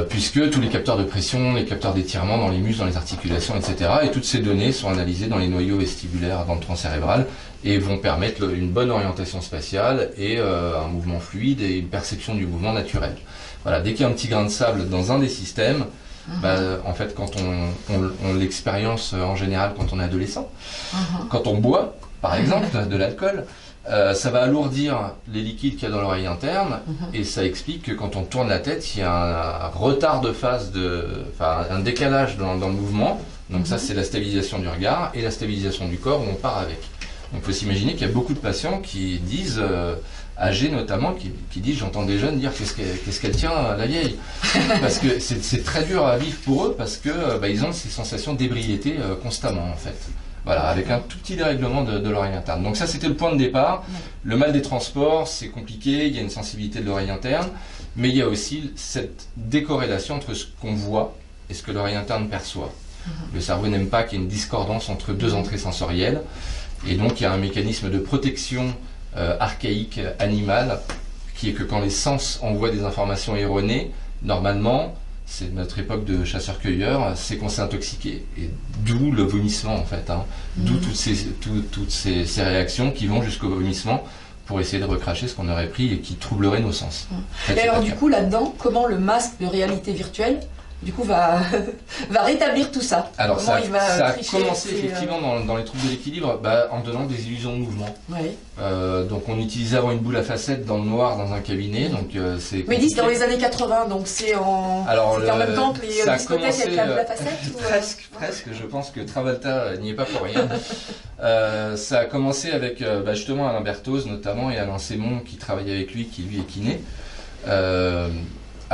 puisque tous les capteurs de pression, les capteurs d'étirement dans les muscles, dans les articulations, etc. Et toutes ces données sont analysées dans les noyaux vestibulaires dans le tronc cérébral et vont permettre une bonne orientation spatiale et un mouvement fluide et une perception du mouvement naturel. Voilà, dès qu'il y a un petit grain de sable dans un des systèmes, en fait, quand on l'expérience en général quand on est adolescent, quand on boit, par exemple, de l'alcool, ça va alourdir les liquides qu'il y a dans l'oreille interne et ça explique que quand on tourne la tête, il y a un retard de phase, un décalage dans le mouvement. Donc ça, c'est la stabilisation du regard et la stabilisation du corps où on part avec. Donc il faut s'imaginer qu'il y a beaucoup de patients qui disent, âgés notamment, qui disent, j'entends des jeunes dire qu'est-ce qu'elle tient la vieille, parce que c'est très dur à vivre pour eux parce que ils ont ces sensations d'ébriété constamment en fait. Voilà, avec un tout petit dérèglement de l'oreille interne. Donc ça, c'était le point de départ. Le mal des transports, c'est compliqué, il y a une sensibilité de l'oreille interne, mais il y a aussi cette décorrélation entre ce qu'on voit et ce que l'oreille interne perçoit. Le cerveau n'aime pas qu'il y ait une discordance entre deux entrées sensorielles, et donc il y a un mécanisme de protection archaïque animale, qui est que quand les sens envoient des informations erronées, normalement, c'est notre époque de chasseurs-cueilleurs, c'est qu'on s'est intoxiqué. Et d'où le vomissement, en fait. D'où toutes ces réactions qui vont jusqu'au vomissement pour essayer de recracher ce qu'on aurait pris et qui troublerait nos sens. En fait, et alors, du coup, là-dedans, comment le masque de réalité virtuelle va rétablir tout ça? Alors, comment ça a commencé effectivement dans les troubles de l'équilibre en donnant des illusions de mouvement. Oui. Donc, on utilisait avant une boule à facettes dans le noir dans un cabinet. Donc, c'est mais dis, dans les années 80, donc c'est en même temps que les discothèques avec la boule à facettes Presque. Je pense que Travolta n'y est pas pour rien. Ça a commencé avec justement Alain Berthoz notamment et Alain Sémon qui travaille avec lui, qui lui est kiné.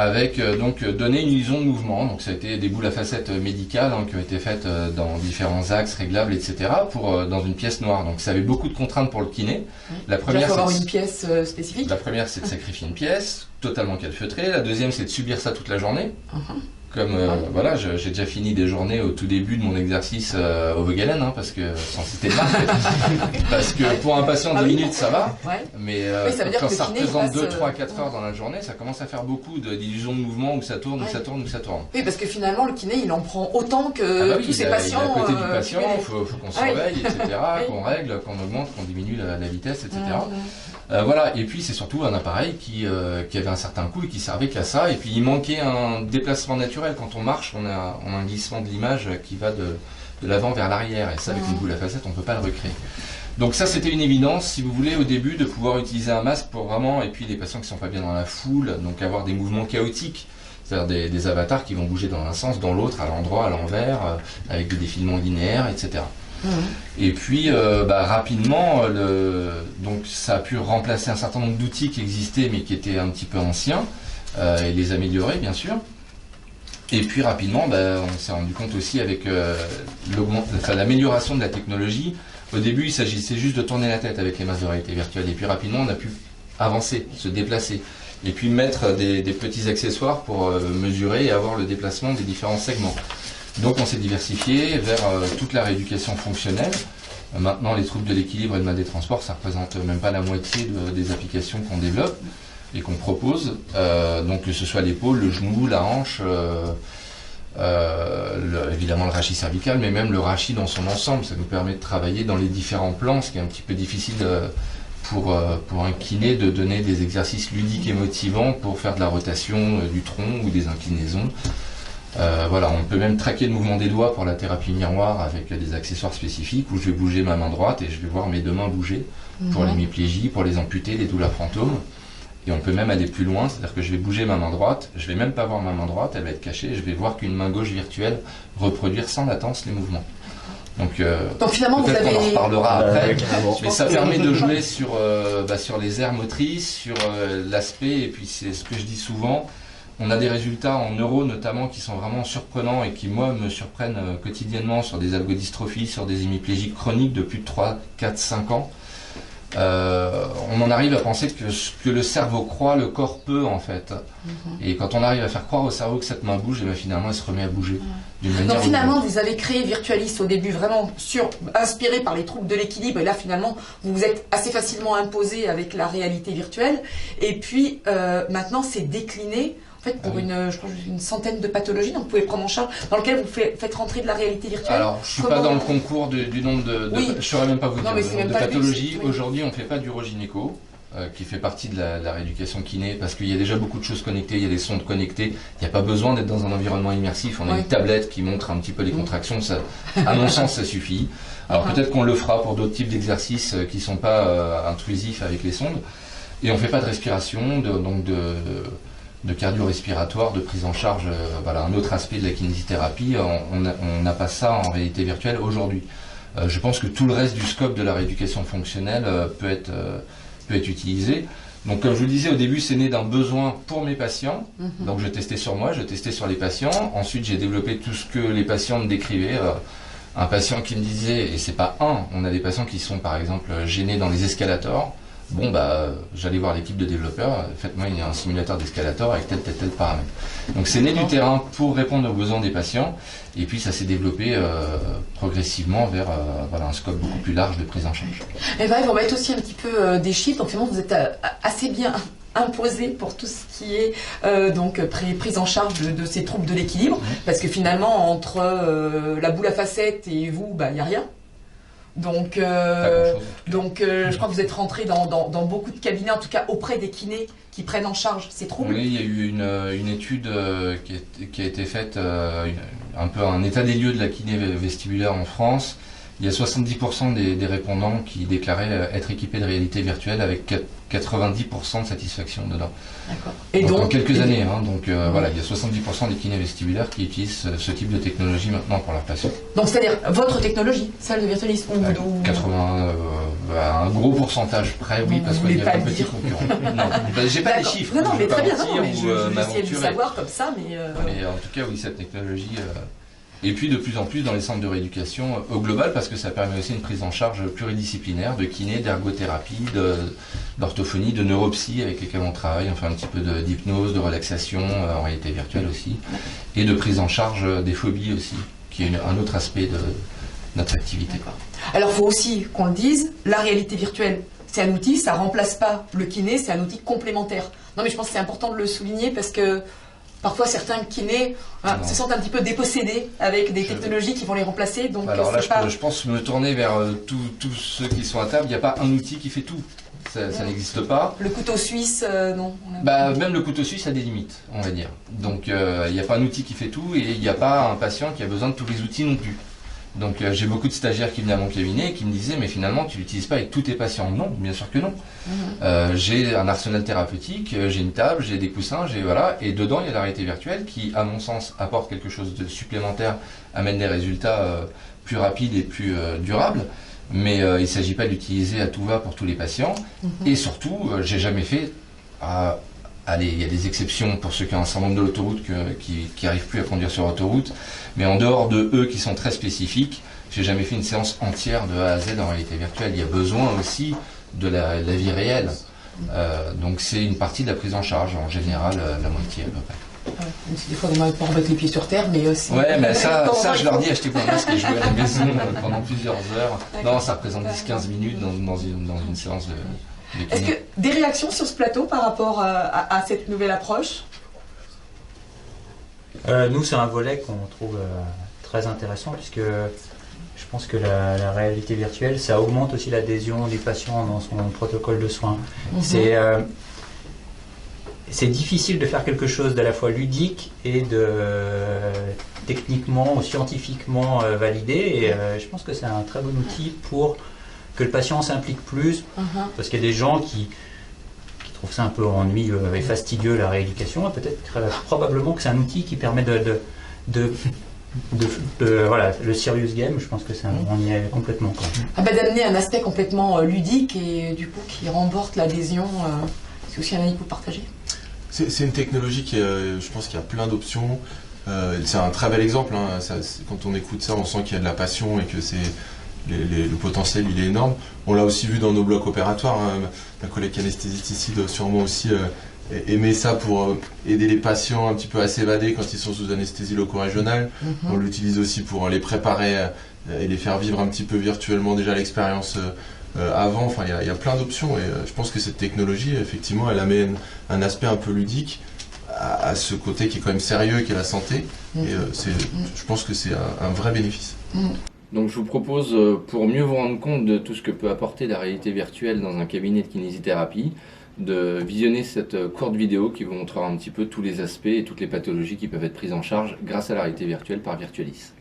Avec donner une illusion de mouvement. Donc ça a été des boules à facettes médicales qui ont été faites dans différents axes réglables, etc. Dans une pièce noire. Donc ça avait beaucoup de contraintes pour le kiné. La première, il faut avoir une pièce spécifique. La première, c'est de sacrifier une pièce. totalement calfeutré. La deuxième, c'est de subir ça toute la journée. Comme voilà, j'ai déjà fini des journées au tout début de mon exercice au Vogelen, hein, parce que sans citer de marque, parce que pour un patient 10 minutes ça va, mais quand ça représente 2, 3, 4 heures dans la journée, ça commence à faire beaucoup d'illusions de mouvement où ça tourne, où ça tourne, où ça tourne. Oui, parce que finalement le kiné il en prend autant que tous ses patients. À côté du patient, il faut qu'on surveille, etc., qu'on règle, qu'on augmente, qu'on diminue la vitesse, etc. Voilà, et puis c'est surtout un appareil qui avait un certain coût et qui servait qu'à ça, et puis il manquait un déplacement naturel. Quand on marche, on a un glissement de l'image qui va de l'avant vers l'arrière, et ça avec une boule à facettes on ne peut pas le recréer. Donc ça c'était une évidence, si vous voulez, au début, de pouvoir utiliser un masque pour vraiment, et puis les patients qui ne sont pas bien dans la foule, donc avoir des mouvements chaotiques, c'est-à-dire des avatars qui vont bouger dans un sens, dans l'autre, à l'endroit, à l'envers, avec des défilements linéaires, etc. Et puis rapidement, donc ça a pu remplacer un certain nombre d'outils qui existaient mais qui étaient un petit peu anciens, et les améliorer bien sûr. Et puis rapidement, on s'est rendu compte aussi avec l'amélioration de la technologie. Au début, il s'agissait juste de tourner la tête avec les masques de réalité virtuelle. Et puis rapidement, on a pu avancer, se déplacer. Et puis mettre des petits accessoires pour mesurer et avoir le déplacement des différents segments. Donc on s'est diversifié vers toute la rééducation fonctionnelle. Maintenant, les troubles de l'équilibre et de mal des transports, ça représente même pas la moitié des applications qu'on développe et qu'on propose, donc que ce soit l'épaule, le genou, la hanche, évidemment le rachis cervical, mais même le rachis dans son ensemble. Ça nous permet de travailler dans les différents plans, ce qui est un petit peu difficile pour un kiné de donner des exercices ludiques et motivants pour faire de la rotation du tronc ou des inclinaisons. Voilà, on peut même traquer le mouvement des doigts pour la thérapie miroir avec des accessoires spécifiques où je vais bouger ma main droite et je vais voir mes deux mains bouger pour l'hémiplégie, pour les amputés, les douleurs fantômes. Et on peut même aller plus loin, c'est-à-dire que je vais bouger ma main droite, je vais même pas voir ma main droite, elle va être cachée, et je vais voir qu'une main gauche virtuelle reproduire sans latence les mouvements. Donc finalement, peut-être qu'on en reparlera après, mais ça permet de jouer sur les aires motrices, sur l'aspect, et puis c'est ce que je dis souvent, on a des résultats en neuro notamment qui sont vraiment surprenants et qui moi me surprennent quotidiennement sur des algodystrophies, sur des hémiplégiques chroniques de plus de 3, 4, 5 ans. On en arrive à penser que ce que le cerveau croit, le corps peut en fait. Et quand on arrive à faire croire au cerveau que cette main bouge, et bien finalement elle se remet à bouger d'une manière. Donc finalement vous avez créé Virtualis au début vraiment inspiré par les troubles de l'équilibre, et là finalement vous vous êtes assez facilement imposé avec la réalité virtuelle, et puis maintenant c'est décliné en fait pour je crois, une centaine de pathologies, donc vous pouvez prendre en charge, dans lequel vous faites rentrer de la réalité virtuelle. Alors je suis pas dans le concours du nombre de je saurais même pas vous dire le nombre de pathologies. Aujourd'hui on fait pas d'urogynéco, qui fait partie de la rééducation kiné, parce qu'il y a déjà beaucoup de choses connectées, il y a des sondes connectées, il n'y a pas besoin d'être dans un environnement immersif, on a une tablette qui montre un petit peu les contractions, ça, à mon sens ça suffit. Alors peut-être qu'on le fera pour d'autres types d'exercices qui ne sont pas intrusifs avec les sondes, et on fait pas de respiration, de cardio-respiratoire, de prise en charge, voilà, un autre aspect de la kinésithérapie, on n'a pas ça en réalité virtuelle aujourd'hui. Je pense que tout le reste du scope de la rééducation fonctionnelle peut être utilisé. Donc comme je vous le disais au début, c'est né d'un besoin pour mes patients, donc je testais sur moi, je testais sur les patients, ensuite j'ai développé tout ce que les patients me décrivaient. Un patient qui me disait, et c'est pas on a des patients qui sont par exemple gênés dans les escalators. Bon j'allais voir l'équipe de développeurs, faites-moi un simulateur d'escalator avec tel paramètre. Donc c'est né du terrain pour répondre aux besoins des patients, et puis ça s'est développé progressivement vers un scope beaucoup plus large de prise en charge. Et on va mettre aussi un petit peu des chiffres, donc finalement vous êtes assez bien imposé pour tout ce qui est prise en charge de ces troubles de l'équilibre, parce que finalement entre la boule à facettes et vous, il n'y a rien. Donc, je crois que vous êtes rentré dans beaucoup de cabinets, en tout cas auprès des kinés qui prennent en charge ces troubles. Oui, il y a eu une étude qui a été faite, un peu un état des lieux de la kiné vestibulaire en France. Il y a 70% des répondants qui déclaraient être équipés de réalité virtuelle avec 90% de satisfaction dedans. D'accord. Et donc en quelques années, voilà, il y a 70% des kinés vestibulaires qui utilisent ce type de technologie maintenant pour leurs patients. Donc c'est-à-dire votre technologie, celle de Virtualis, 80, un gros pourcentage près, oui, parce qu'il y a un petit concurrent. Non, j'ai pas les chiffres. Non, mais très bien, j'essaie de savoir comme ça, mais en tout cas, oui, cette technologie Et puis de plus en plus dans les centres de rééducation au global, parce que ça permet aussi une prise en charge pluridisciplinaire de kiné, d'ergothérapie, d'orthophonie, de neuropsy avec lesquels on travaille, enfin un petit peu d'hypnose, de relaxation en réalité virtuelle aussi, et de prise en charge des phobies aussi, qui est un autre aspect de notre activité. Alors il faut aussi qu'on le dise, la réalité virtuelle, c'est un outil, ça ne remplace pas le kiné, c'est un outil complémentaire. Non mais je pense que c'est important de le souligner parce que parfois certains kinés se sentent un petit peu dépossédés avec des technologies qui vont les remplacer. Donc alors là, je pense me tourner vers tous ceux qui sont à table. Il n'y a pas un outil qui fait tout. Ça n'existe pas. Le couteau suisse, non. Même le couteau suisse a des limites, on va dire. Donc il n'y a pas un outil qui fait tout et il n'y a pas un patient qui a besoin de tous les outils non plus. Donc j'ai beaucoup de stagiaires qui venaient à mon cabinet et qui me disaient mais finalement tu l'utilises pas avec tous tes patients. Non, bien sûr que non. J'ai un arsenal thérapeutique, j'ai une table, j'ai des coussins, et dedans il y a la réalité virtuelle qui à mon sens apporte quelque chose de supplémentaire, amène des résultats plus rapides et plus durables. Mais il ne s'agit pas d'utiliser à tout va pour tous les patients. Et surtout, j'ai jamais fait... Allez, il y a des exceptions pour ceux qui ont un syndrome de l'autoroute qui n'arrivent plus à conduire sur l'autoroute. Mais en dehors de eux qui sont très spécifiques, j'ai jamais fait une séance entière de A à Z en réalité virtuelle. Il y a besoin aussi de la vie réelle. Donc c'est une partie de la prise en charge, en général la moitié à peu près. Des fois, on ne pas remettre les pieds sur terre, mais aussi... Ouais, mais ça je leur dis, achetez-vous un masque et jouez à la maison pendant plusieurs heures. Non, ça représente 10-15 minutes dans une séance de... Est-ce que des réactions sur ce plateau par rapport à cette nouvelle approche? Nous, c'est un volet qu'on trouve très intéressant puisque je pense que la réalité virtuelle, ça augmente aussi l'adhésion du patient dans son protocole de soins. C'est difficile de faire quelque chose d'à la fois ludique et de techniquement ou scientifiquement validé. Et je pense que c'est un très bon outil pour que le patient s'implique plus, parce qu'il y a des gens qui trouvent ça un peu ennuyeux et fastidieux la rééducation, et peut-être probablement que c'est un outil qui permet voilà, le serious game, je pense que on y est complètement. D'amener un aspect complètement ludique et du coup qui remporte l'adhésion, c'est aussi un avis que vous partagez. C'est une technologie qui, je pense qu'il y a plein d'options. C'est un très bel exemple. Quand on écoute ça, on sent qu'il y a de la passion et que le potentiel il est énorme. On l'a aussi vu dans nos blocs opératoires. Ma collègue anesthésiste ici doit sûrement aussi aimer ça pour aider les patients un petit peu à s'évader quand ils sont sous anesthésie loco-régionale. On l'utilise aussi pour les préparer et les faire vivre un petit peu virtuellement déjà l'expérience avant. Enfin, il y a plein d'options et je pense que cette technologie, effectivement, elle amène un aspect un peu ludique à ce côté qui est quand même sérieux, qui est la santé. Et je pense que c'est un vrai bénéfice. Donc je vous propose, pour mieux vous rendre compte de tout ce que peut apporter la réalité virtuelle dans un cabinet de kinésithérapie, de visionner cette courte vidéo qui vous montrera un petit peu tous les aspects et toutes les pathologies qui peuvent être prises en charge grâce à la réalité virtuelle par Virtualis.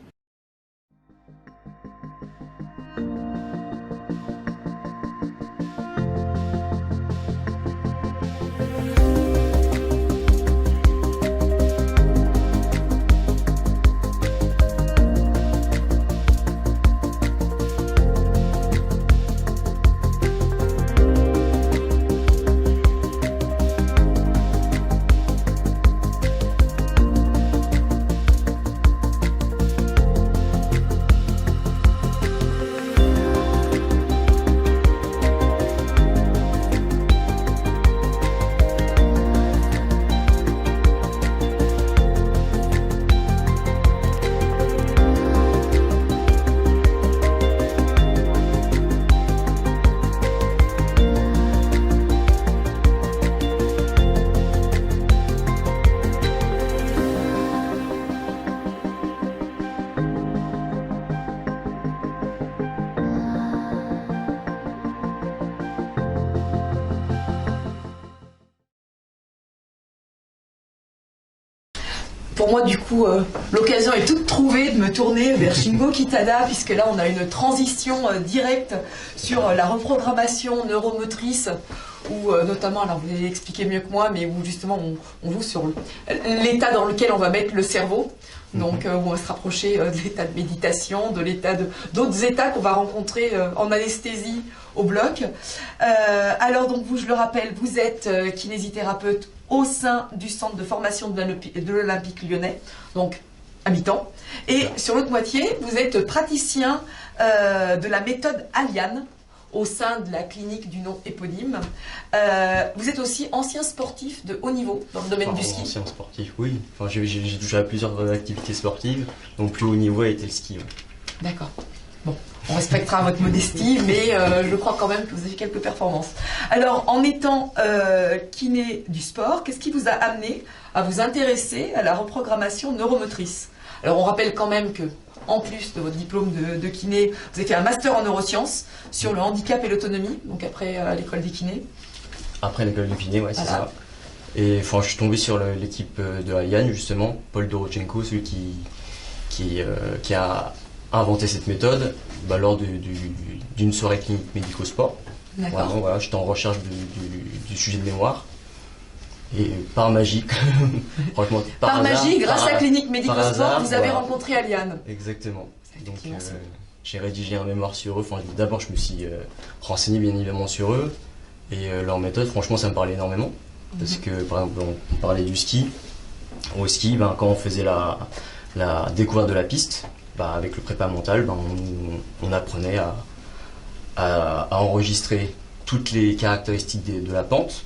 Pour moi, du coup, l'occasion est toute trouvée de me tourner vers Shingo Kitada, puisque là, on a une transition directe sur la reprogrammation neuromotrice, où notamment, alors vous allez l'expliquer mieux que moi, mais où justement, on joue sur l'état dans lequel on va mettre le cerveau. Donc, où on va se rapprocher de l'état de méditation, de l'état d'autres états qu'on va rencontrer en anesthésie au bloc. Alors, donc, vous, je le rappelle, vous êtes kinésithérapeute au sein du centre de formation de l'Olympique Lyonnais. Donc, mi-temps. Et sur l'autre moitié, vous êtes praticien de la méthode Aliane au sein de la clinique du nom éponyme. Vous êtes aussi ancien sportif de haut niveau dans le domaine du ski. Ancien sportif, oui. Enfin, j'ai touché à plusieurs activités sportives, donc plus haut niveau a été le ski. Ouais. D'accord. Bon, on respectera votre modestie, mais je crois quand même que vous avez quelques performances. Alors, en étant kiné du sport, qu'est-ce qui vous a amené à vous intéresser à la reprogrammation neuromotrice? Alors, on rappelle quand même que, en plus de votre diplôme de kiné, vous avez fait un master en neurosciences sur le handicap et l'autonomie, donc après l'école des kinés. Après l'école de kiné, ouais, c'est Voilà. ça. Et enfin, je suis tombé sur l'équipe de Aliane, justement, Paul Dorochenko, celui qui a inventé cette méthode lors d'une soirée clinique médico-sport. D'accord. Vraiment, voilà, j'étais en recherche du sujet de mémoire. Et par magie, franchement, Par hasard, magie, grâce par- à Clinique par Médico-Sport, hasard, vous avez voilà. rencontré Aliane. Exactement. Donc, Effectivement, c'est- j'ai rédigé un mémoire sur eux. Enfin, d'abord, je me suis renseigné bien évidemment sur eux. Et leur méthode, franchement, ça me parlait énormément. Parce que, par exemple, on parlait du ski. Au ski, quand on faisait la découverte de la piste, avec le prépa mental, on apprenait à enregistrer toutes les caractéristiques de la pente.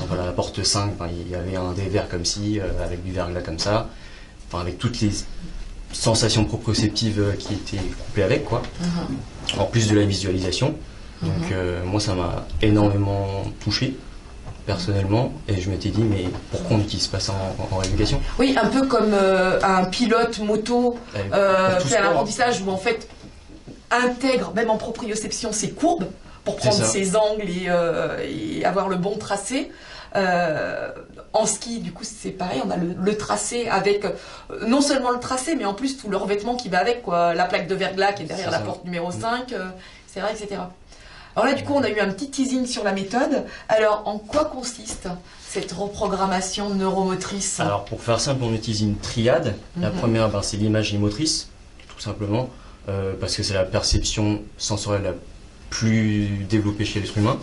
Voilà, la porte 5, il y avait un dévers comme ci, avec du verglas comme ça, avec toutes les sensations proprioceptives qui étaient couplées avec, quoi. En plus de la visualisation. Donc moi, ça m'a énormément touché, personnellement, et je m'étais dit, mais pourquoi on n'utilise pas ça en rééducation? Oui, un peu comme un pilote moto Pour tout fait un sport. apprentissage où en fait intègre, même en proprioception, ses courbes pour C'est prendre ça. ses angles et avoir le bon tracé. En ski, du coup, c'est pareil, on a le tracé avec non seulement le tracé, mais en plus tout le revêtement qui va avec, quoi. La plaque de verglas qui est derrière C'est la ça. porte numéro 5, etc. Alors là, du coup, on a eu un petit teasing sur la méthode. Alors, en quoi consiste cette reprogrammation neuromotrice? Alors, pour faire simple, on utilise une triade. La première, c'est l'imagerie motrice, tout simplement, parce que c'est la perception sensorielle la plus développée chez l'être humain.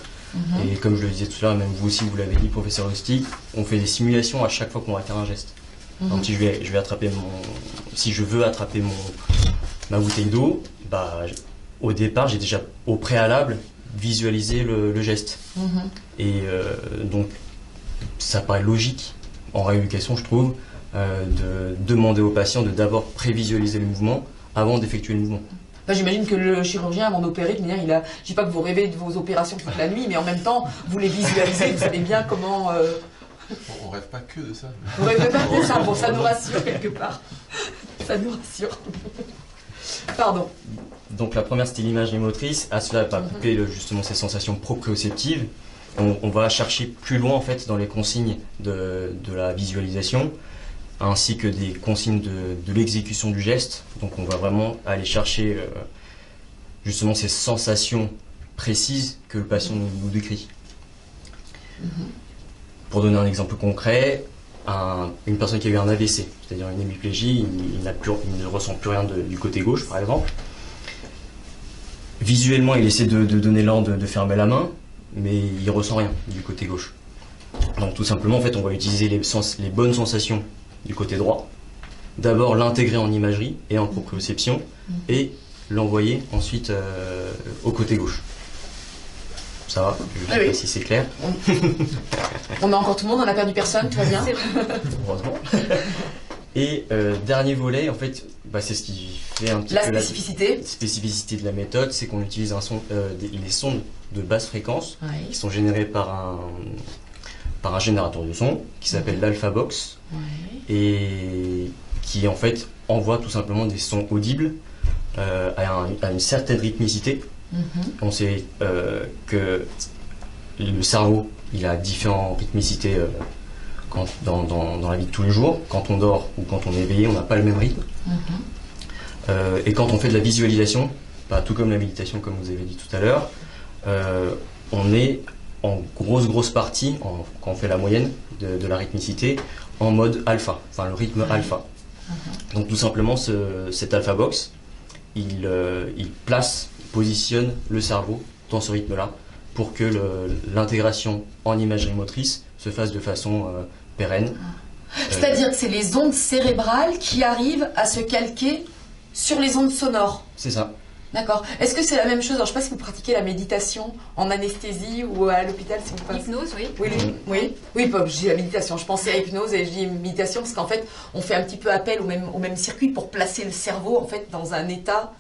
Et comme je le disais tout à l'heure, même vous aussi, vous l'avez dit, professeur Rustic, on fait des simulations à chaque fois qu'on va faire un geste. Donc, si si je veux attraper ma bouteille d'eau, au départ, j'ai déjà au préalable visualisé le geste. Et donc, ça paraît logique en rééducation, je trouve, de demander au patient de d'abord prévisualiser le mouvement avant d'effectuer le mouvement. J'imagine que le chirurgien, avant d'opérer, je dis pas que vous rêvez de vos opérations toute la nuit, mais en même temps, vous les visualisez, vous savez bien comment... On rêve pas que de ça. Vous rêvez pas de ça, bon, ça nous rassure quelque part. Ça nous rassure. Pardon. Donc la première, c'était l'imagerie motrice. À cela, couper justement ces sensations proprioceptives. On va chercher plus loin en fait dans les consignes de la visualisation, ainsi que des consignes de l'exécution du geste. Donc on va vraiment aller chercher justement ces sensations précises que le patient nous décrit. Pour donner un exemple concret, une personne qui a eu un AVC, c'est-à-dire une hémiplégie, il ne ressent plus rien du côté gauche par exemple. Visuellement, il essaie de donner l'ordre de fermer la main, mais il ressent rien du côté gauche. Donc tout simplement, en fait, on va utiliser les bonnes sensations du côté droit. D'abord l'intégrer en imagerie et en proprioception, et l'envoyer ensuite au côté gauche. Ça va? Je ne sais pas si c'est clair. On a encore tout le monde, on n'a perdu personne, tout va bien. Heureusement. Et dernier volet, en fait, c'est ce qui fait un petit La peu spécificité de la méthode, c'est qu'on utilise les sondes de basse fréquence qui sont générées par un générateur de son qui s'appelle l'Alpha Box et qui en fait envoie tout simplement des sons audibles à une certaine rythmicité. On sait que le cerveau il a différentes rythmicités dans la vie de tous les jours. Quand on dort ou quand on est éveillé, on n'a pas le même rythme. Et quand on fait de la visualisation, tout comme la méditation comme vous avez dit tout à l'heure, on est en grosse partie, quand on fait la moyenne de la rythmicité, en mode alpha, le rythme alpha. Donc tout simplement cet alpha box, il positionne le cerveau dans ce rythme-là pour que l'intégration en imagerie motrice se fasse de façon pérenne C'est-à-dire que c'est les ondes cérébrales qui arrivent à se calquer sur les ondes sonores. C'est ça. D'accord. Est-ce que c'est la même chose? Alors, je ne sais pas si vous pratiquez la méditation en anesthésie ou à l'hôpital, si vous passez. Hypnose, oui. Oui, je dis la méditation. Je pensais à hypnose et je dis méditation parce qu'en fait, on fait un petit peu appel au même circuit pour placer le cerveau en fait dans un état.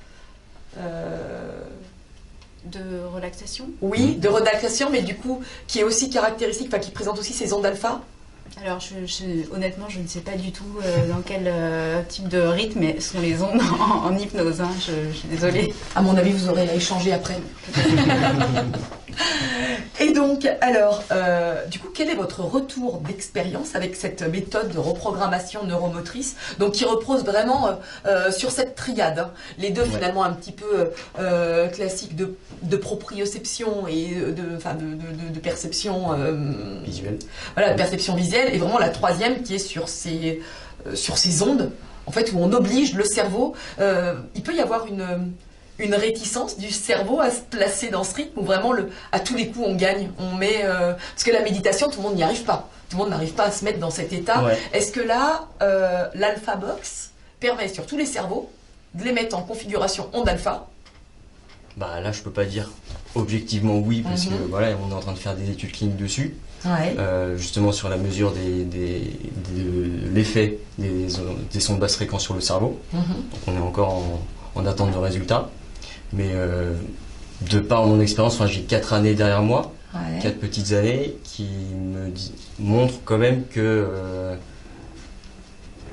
De relaxation. Oui, de relaxation, mais du coup, qui est aussi caractéristique, qui présente aussi ces ondes alpha. Alors, honnêtement, je ne sais pas du tout dans quel type de rythme sont les ondes en hypnose. Hein. Je suis désolée. À mon avis, vous aurez à échanger après. Et donc, alors, du coup, quel est votre retour d'expérience avec cette méthode de reprogrammation neuromotrice, donc qui repose vraiment sur cette triade, hein. Les deux finalement un petit peu classiques de proprioception et de perception visuelle. Voilà, perception visuelle, et vraiment la troisième qui est sur ces ondes, en fait, où on oblige le cerveau. Il peut y avoir une réticence du cerveau à se placer dans ce rythme où vraiment à tous les coups on gagne, on met parce que la méditation, tout le monde n'y arrive pas, tout le monde n'arrive pas à se mettre dans cet état. Est-ce que là l'Alpha Box permet sur tous les cerveaux de les mettre en configuration onde alpha? Bah là je peux pas dire objectivement oui parce que voilà, on est en train de faire des études cliniques dessus. Justement sur la mesure de l'effet des sons de basse fréquence sur le cerveau. Donc on est encore en attente de résultats. Mais de par mon expérience, j'ai 4 années derrière moi, 4 petites années qui me montrent quand même que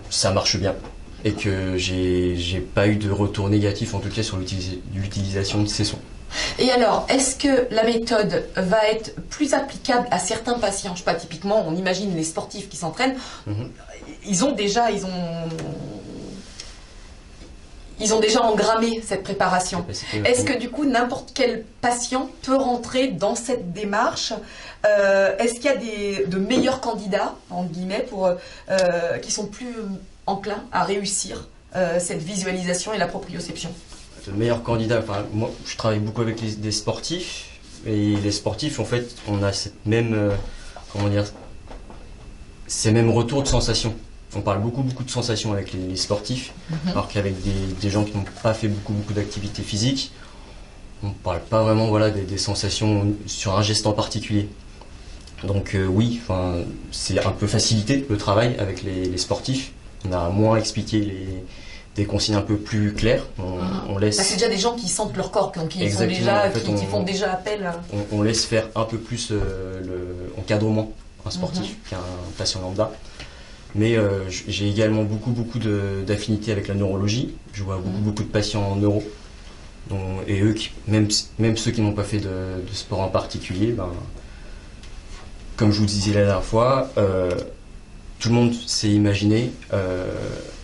ça marche bien et que j'ai pas eu de retour négatif en tout cas sur l'utilisation de ces sons. Et alors, est-ce que la méthode va être plus applicable à certains patients? Je sais pas, typiquement, on imagine les sportifs qui s'entraînent, ils ont déjà engrammé cette préparation. Est-ce que du coup n'importe quel patient peut rentrer dans cette démarche? Est-ce qu'il y a de meilleurs candidats, entre guillemets, qui sont plus enclins à réussir cette visualisation et la proprioception? De meilleurs candidats, moi je travaille beaucoup avec des sportifs, et les sportifs en fait on a cette même ces mêmes retours de sensations. On parle beaucoup de sensations avec les sportifs, alors qu'avec des gens qui n'ont pas fait beaucoup d'activités physiques, on ne parle pas vraiment des sensations sur un geste en particulier. Donc oui, c'est un peu facilité le travail avec les sportifs. On a moins expliqué des consignes un peu plus claires. On laisse. C'est déjà des gens qui sentent leur corps, qui font déjà appel. On laisse faire un peu plus l'encadrement un sportif qu'un patient lambda. Mais j'ai également beaucoup d'affinités avec la neurologie. Je vois beaucoup de patients en neuro. Et eux, même ceux qui n'ont pas fait de sport en particulier, comme je vous disais la dernière fois, tout le monde s'est imaginé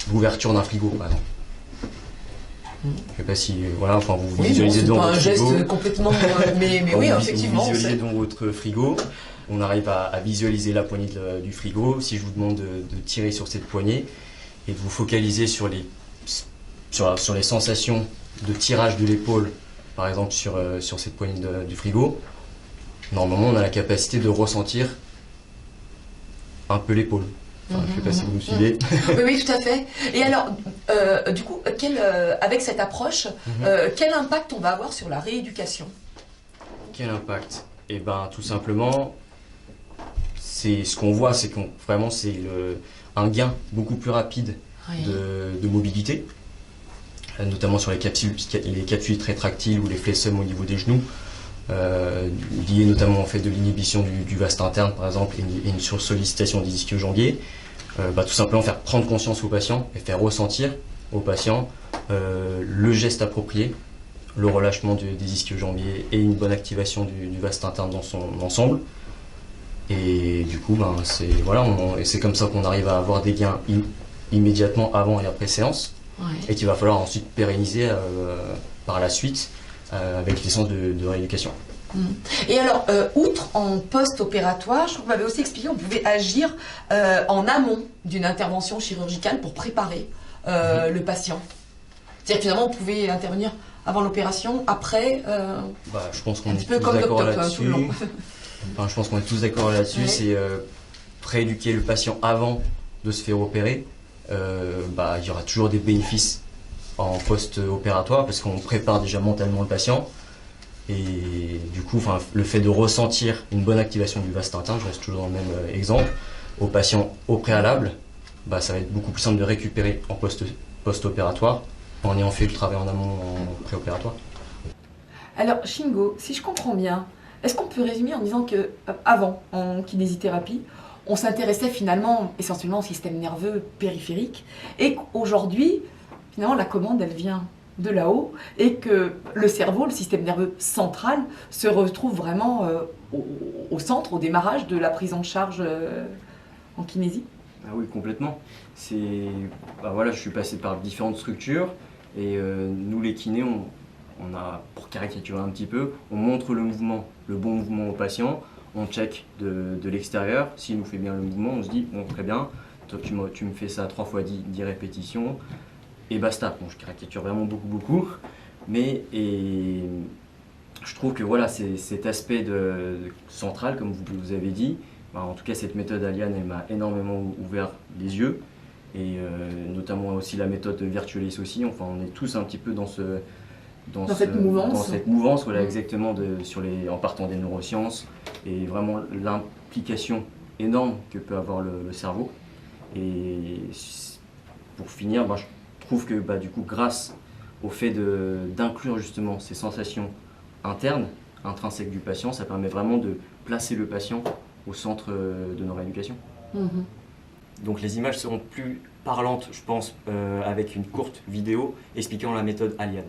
l'ouverture d'un frigo, par exemple. Je ne sais pas si vous visualisez dans votre frigo. C'est un geste complètement. Mais oui, effectivement. Vous visualisez dans votre frigo. On arrive à visualiser la poignée du frigo. Si je vous demande de tirer sur cette poignée et de vous focaliser sur les sensations de tirage de l'épaule, par exemple sur cette poignée du frigo, normalement on a la capacité de ressentir un peu l'épaule. Je ne sais pas si vous me suivez. Oui, tout à fait. Et alors, du coup, avec cette approche, quel impact on va avoir sur la rééducation? Quel impact? Tout simplement, c'est ce qu'on voit, c'est vraiment c'est un gain beaucoup plus rapide de mobilité, notamment sur les capsules rétractiles ou les flexums au niveau des genoux, liées notamment au fait de l'inhibition du vaste interne par exemple et une sursollicitation des ischio-jambiers. Tout simplement faire prendre conscience au patient et faire ressentir au patient le geste approprié, le relâchement des ischio-jambiers et une bonne activation du vaste interne dans son ensemble. Et du coup, c'est comme ça qu'on arrive à avoir des gains immédiatement avant et après séance, et qu'il va falloir ensuite pérenniser par la suite avec les séances de rééducation. Et alors, outre en post-opératoire, je crois que vous m'avez aussi expliqué qu'on pouvait agir en amont d'une intervention chirurgicale pour préparer le patient. C'est-à-dire que finalement, on pouvait intervenir avant l'opération, après. Je pense qu'on est tous d'accord là-dessus. Je pense qu'on est tous d'accord là-dessus. C'est prééduquer le patient avant de se faire opérer, il y aura toujours des bénéfices en post-opératoire parce qu'on prépare déjà mentalement le patient. Et du coup, le fait de ressentir une bonne activation du vaste interne, je reste toujours dans le même exemple, aux patients au préalable, ça va être beaucoup plus simple de récupérer en post-opératoire en ayant fait le travail en amont en préopératoire. Alors, Shingo, si je comprends bien, est-ce qu'on peut résumer en disant que avant, en kinésithérapie, on s'intéressait finalement essentiellement au système nerveux périphérique et qu'aujourd'hui, finalement, la commande, elle vient de là-haut et que le cerveau, le système nerveux central, se retrouve vraiment au centre, au démarrage de la prise en charge en kinésie? Ah oui, complètement. Je suis passé par différentes structures et nous les kinés, on a, pour caricaturer un petit peu, on montre le mouvement, le bon mouvement au patient, on check de l'extérieur, s'il nous fait bien le mouvement, on se dit, bon, très bien, toi tu me fais ça 3 fois 10 répétitions, et basta. Bon, je caricature vraiment beaucoup, mais je trouve que voilà, c'est cet aspect central, comme vous avez dit, en tout cas cette méthode Aliane, elle m'a énormément ouvert les yeux, et notamment aussi la méthode Virtualis aussi, enfin on est tous un petit peu dans cette mouvance, voilà, exactement, en partant des neurosciences et vraiment l'implication énorme que peut avoir le cerveau. Et pour finir, je trouve que du coup, grâce au fait d'inclure justement ces sensations internes, intrinsèques du patient, ça permet vraiment de placer le patient au centre de nos rééducations. Donc les images seront plus parlantes, je pense, avec une courte vidéo expliquant la méthode Aliane.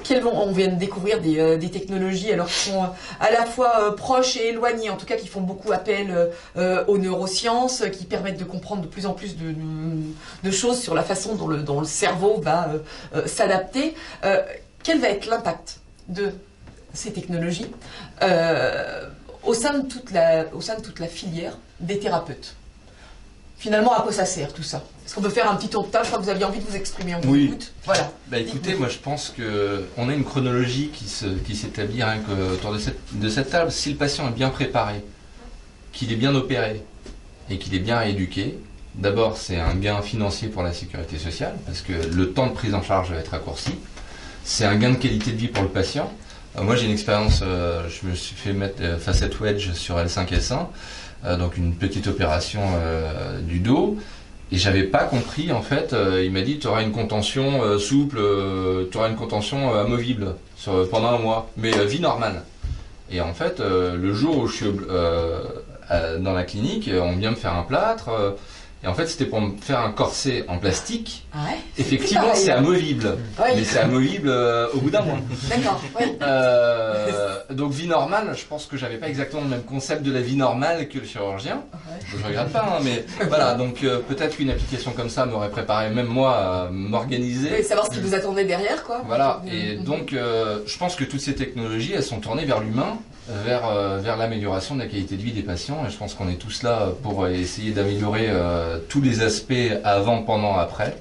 Finalement, on vient de découvrir des technologies alors qui sont à la fois proches et éloignées, en tout cas qui font beaucoup appel aux neurosciences, qui permettent de comprendre de plus en plus de choses sur la façon dont le cerveau va s'adapter. Quel va être l'impact de ces technologies au sein de toute la filière des thérapeutes? Finalement, à quoi ça sert tout ça? Est-ce qu'on peut faire un petit tour de table? Je crois que vous aviez envie de vous exprimer. On oui. Écoute. Voilà. Écoutez, moi je pense qu'on a une chronologie qui s'établit rien qu'autour de cette table. Si le patient est bien préparé, qu'il est bien opéré et qu'il est bien rééduqué, d'abord c'est un gain financier pour la sécurité sociale parce que le temps de prise en charge va être raccourci. C'est un gain de qualité de vie pour le patient. Moi j'ai une expérience, je me suis fait mettre facette wedge sur L5-S1. Donc une petite opération du dos, et j'avais pas compris en fait, il m'a dit tu auras une contention souple, tu auras une contention amovible pendant 1 mois, mais vie normale. Et en fait, le jour où je suis dans la clinique, on vient me faire un plâtre, et en fait c'était pour me faire un corset en plastique. Ah ouais, effectivement c'est amovible, mais c'est amovible au bout d'1 mois. D'accord, oui. Donc vie normale, je pense que j'avais pas exactement le même concept de la vie normale que le chirurgien. Je regrette pas, mais voilà, donc peut-être qu'une application comme ça m'aurait préparé même moi à m'organiser. Et savoir ce qui vous attendait derrière, quoi. Voilà, et donc je pense que toutes ces technologies, elles sont tournées vers l'humain, vers l'amélioration de la qualité de vie des patients, et je pense qu'on est tous là pour essayer d'améliorer tous les aspects avant, pendant, après.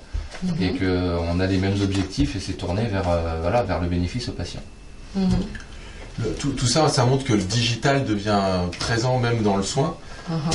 et qu'on a les mêmes objectifs et c'est tourné vers, vers le bénéfice aux patients. Tout ça, ça montre que le digital devient présent même dans le soin.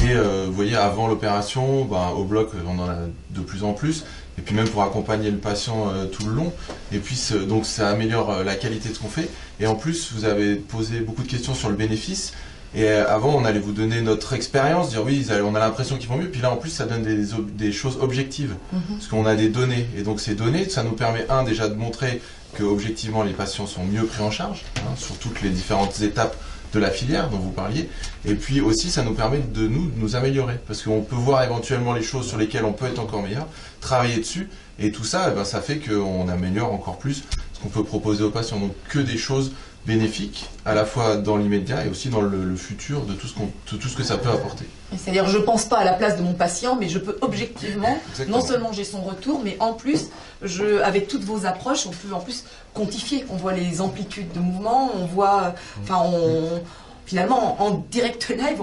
Et vous voyez, avant l'opération, au bloc, on en a de plus en plus. Et puis même pour accompagner le patient tout le long. Et puis donc ça améliore la qualité de ce qu'on fait. Et en plus, vous avez posé beaucoup de questions sur le bénéfice. Et avant, on allait vous donner notre expérience, dire oui, on a l'impression qu'ils vont mieux. Puis là, en plus, ça donne des choses objectives. Parce qu'on a des données. Et donc ces données, ça nous permet, déjà de montrer que objectivement les patients sont mieux pris en charge, sur toutes les différentes étapes de la filière dont vous parliez, et puis aussi ça nous permet de nous améliorer, parce qu'on peut voir éventuellement les choses sur lesquelles on peut être encore meilleur, travailler dessus, et tout ça, ça fait qu'on améliore encore plus ce qu'on peut proposer aux patients, donc que des choses bénéfiques, à la fois dans l'immédiat et aussi dans le futur de tout ce que ça peut apporter. C'est-à-dire, je ne pense pas à la place de mon patient, mais je peux objectivement, non seulement j'ai son retour, mais en plus, avec toutes vos approches, on peut en plus quantifier. On voit les amplitudes de mouvement, on voit, finalement, en direct live,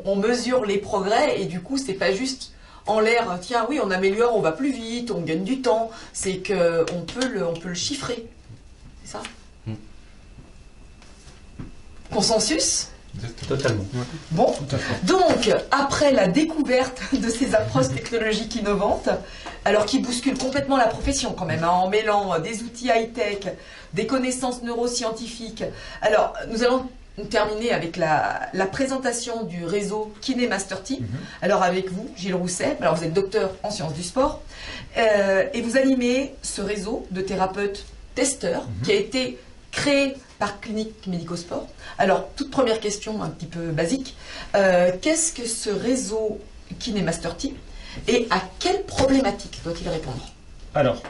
on mesure les progrès, et du coup, c'est pas juste en l'air, tiens, oui, on améliore, on va plus vite, on gagne du temps. C'est qu'on peut le chiffrer. C'est ça? Consensus? Totalement. Bon, donc après la découverte de ces approches technologiques innovantes, alors qui bousculent complètement la profession quand même, en mêlant des outils high-tech, des connaissances neuroscientifiques. Alors, nous allons terminer avec la présentation du réseau Kiné Master Team. Alors avec vous, Gilles Rousset, alors vous êtes docteur en sciences du sport, et vous animez ce réseau de thérapeutes testeurs qui a été créé par Clinique Médico-Sport. Alors, toute première question un petit peu basique, qu'est-ce que ce réseau Kiné Master Team et à quelle problématique doit-il répondre? Alors,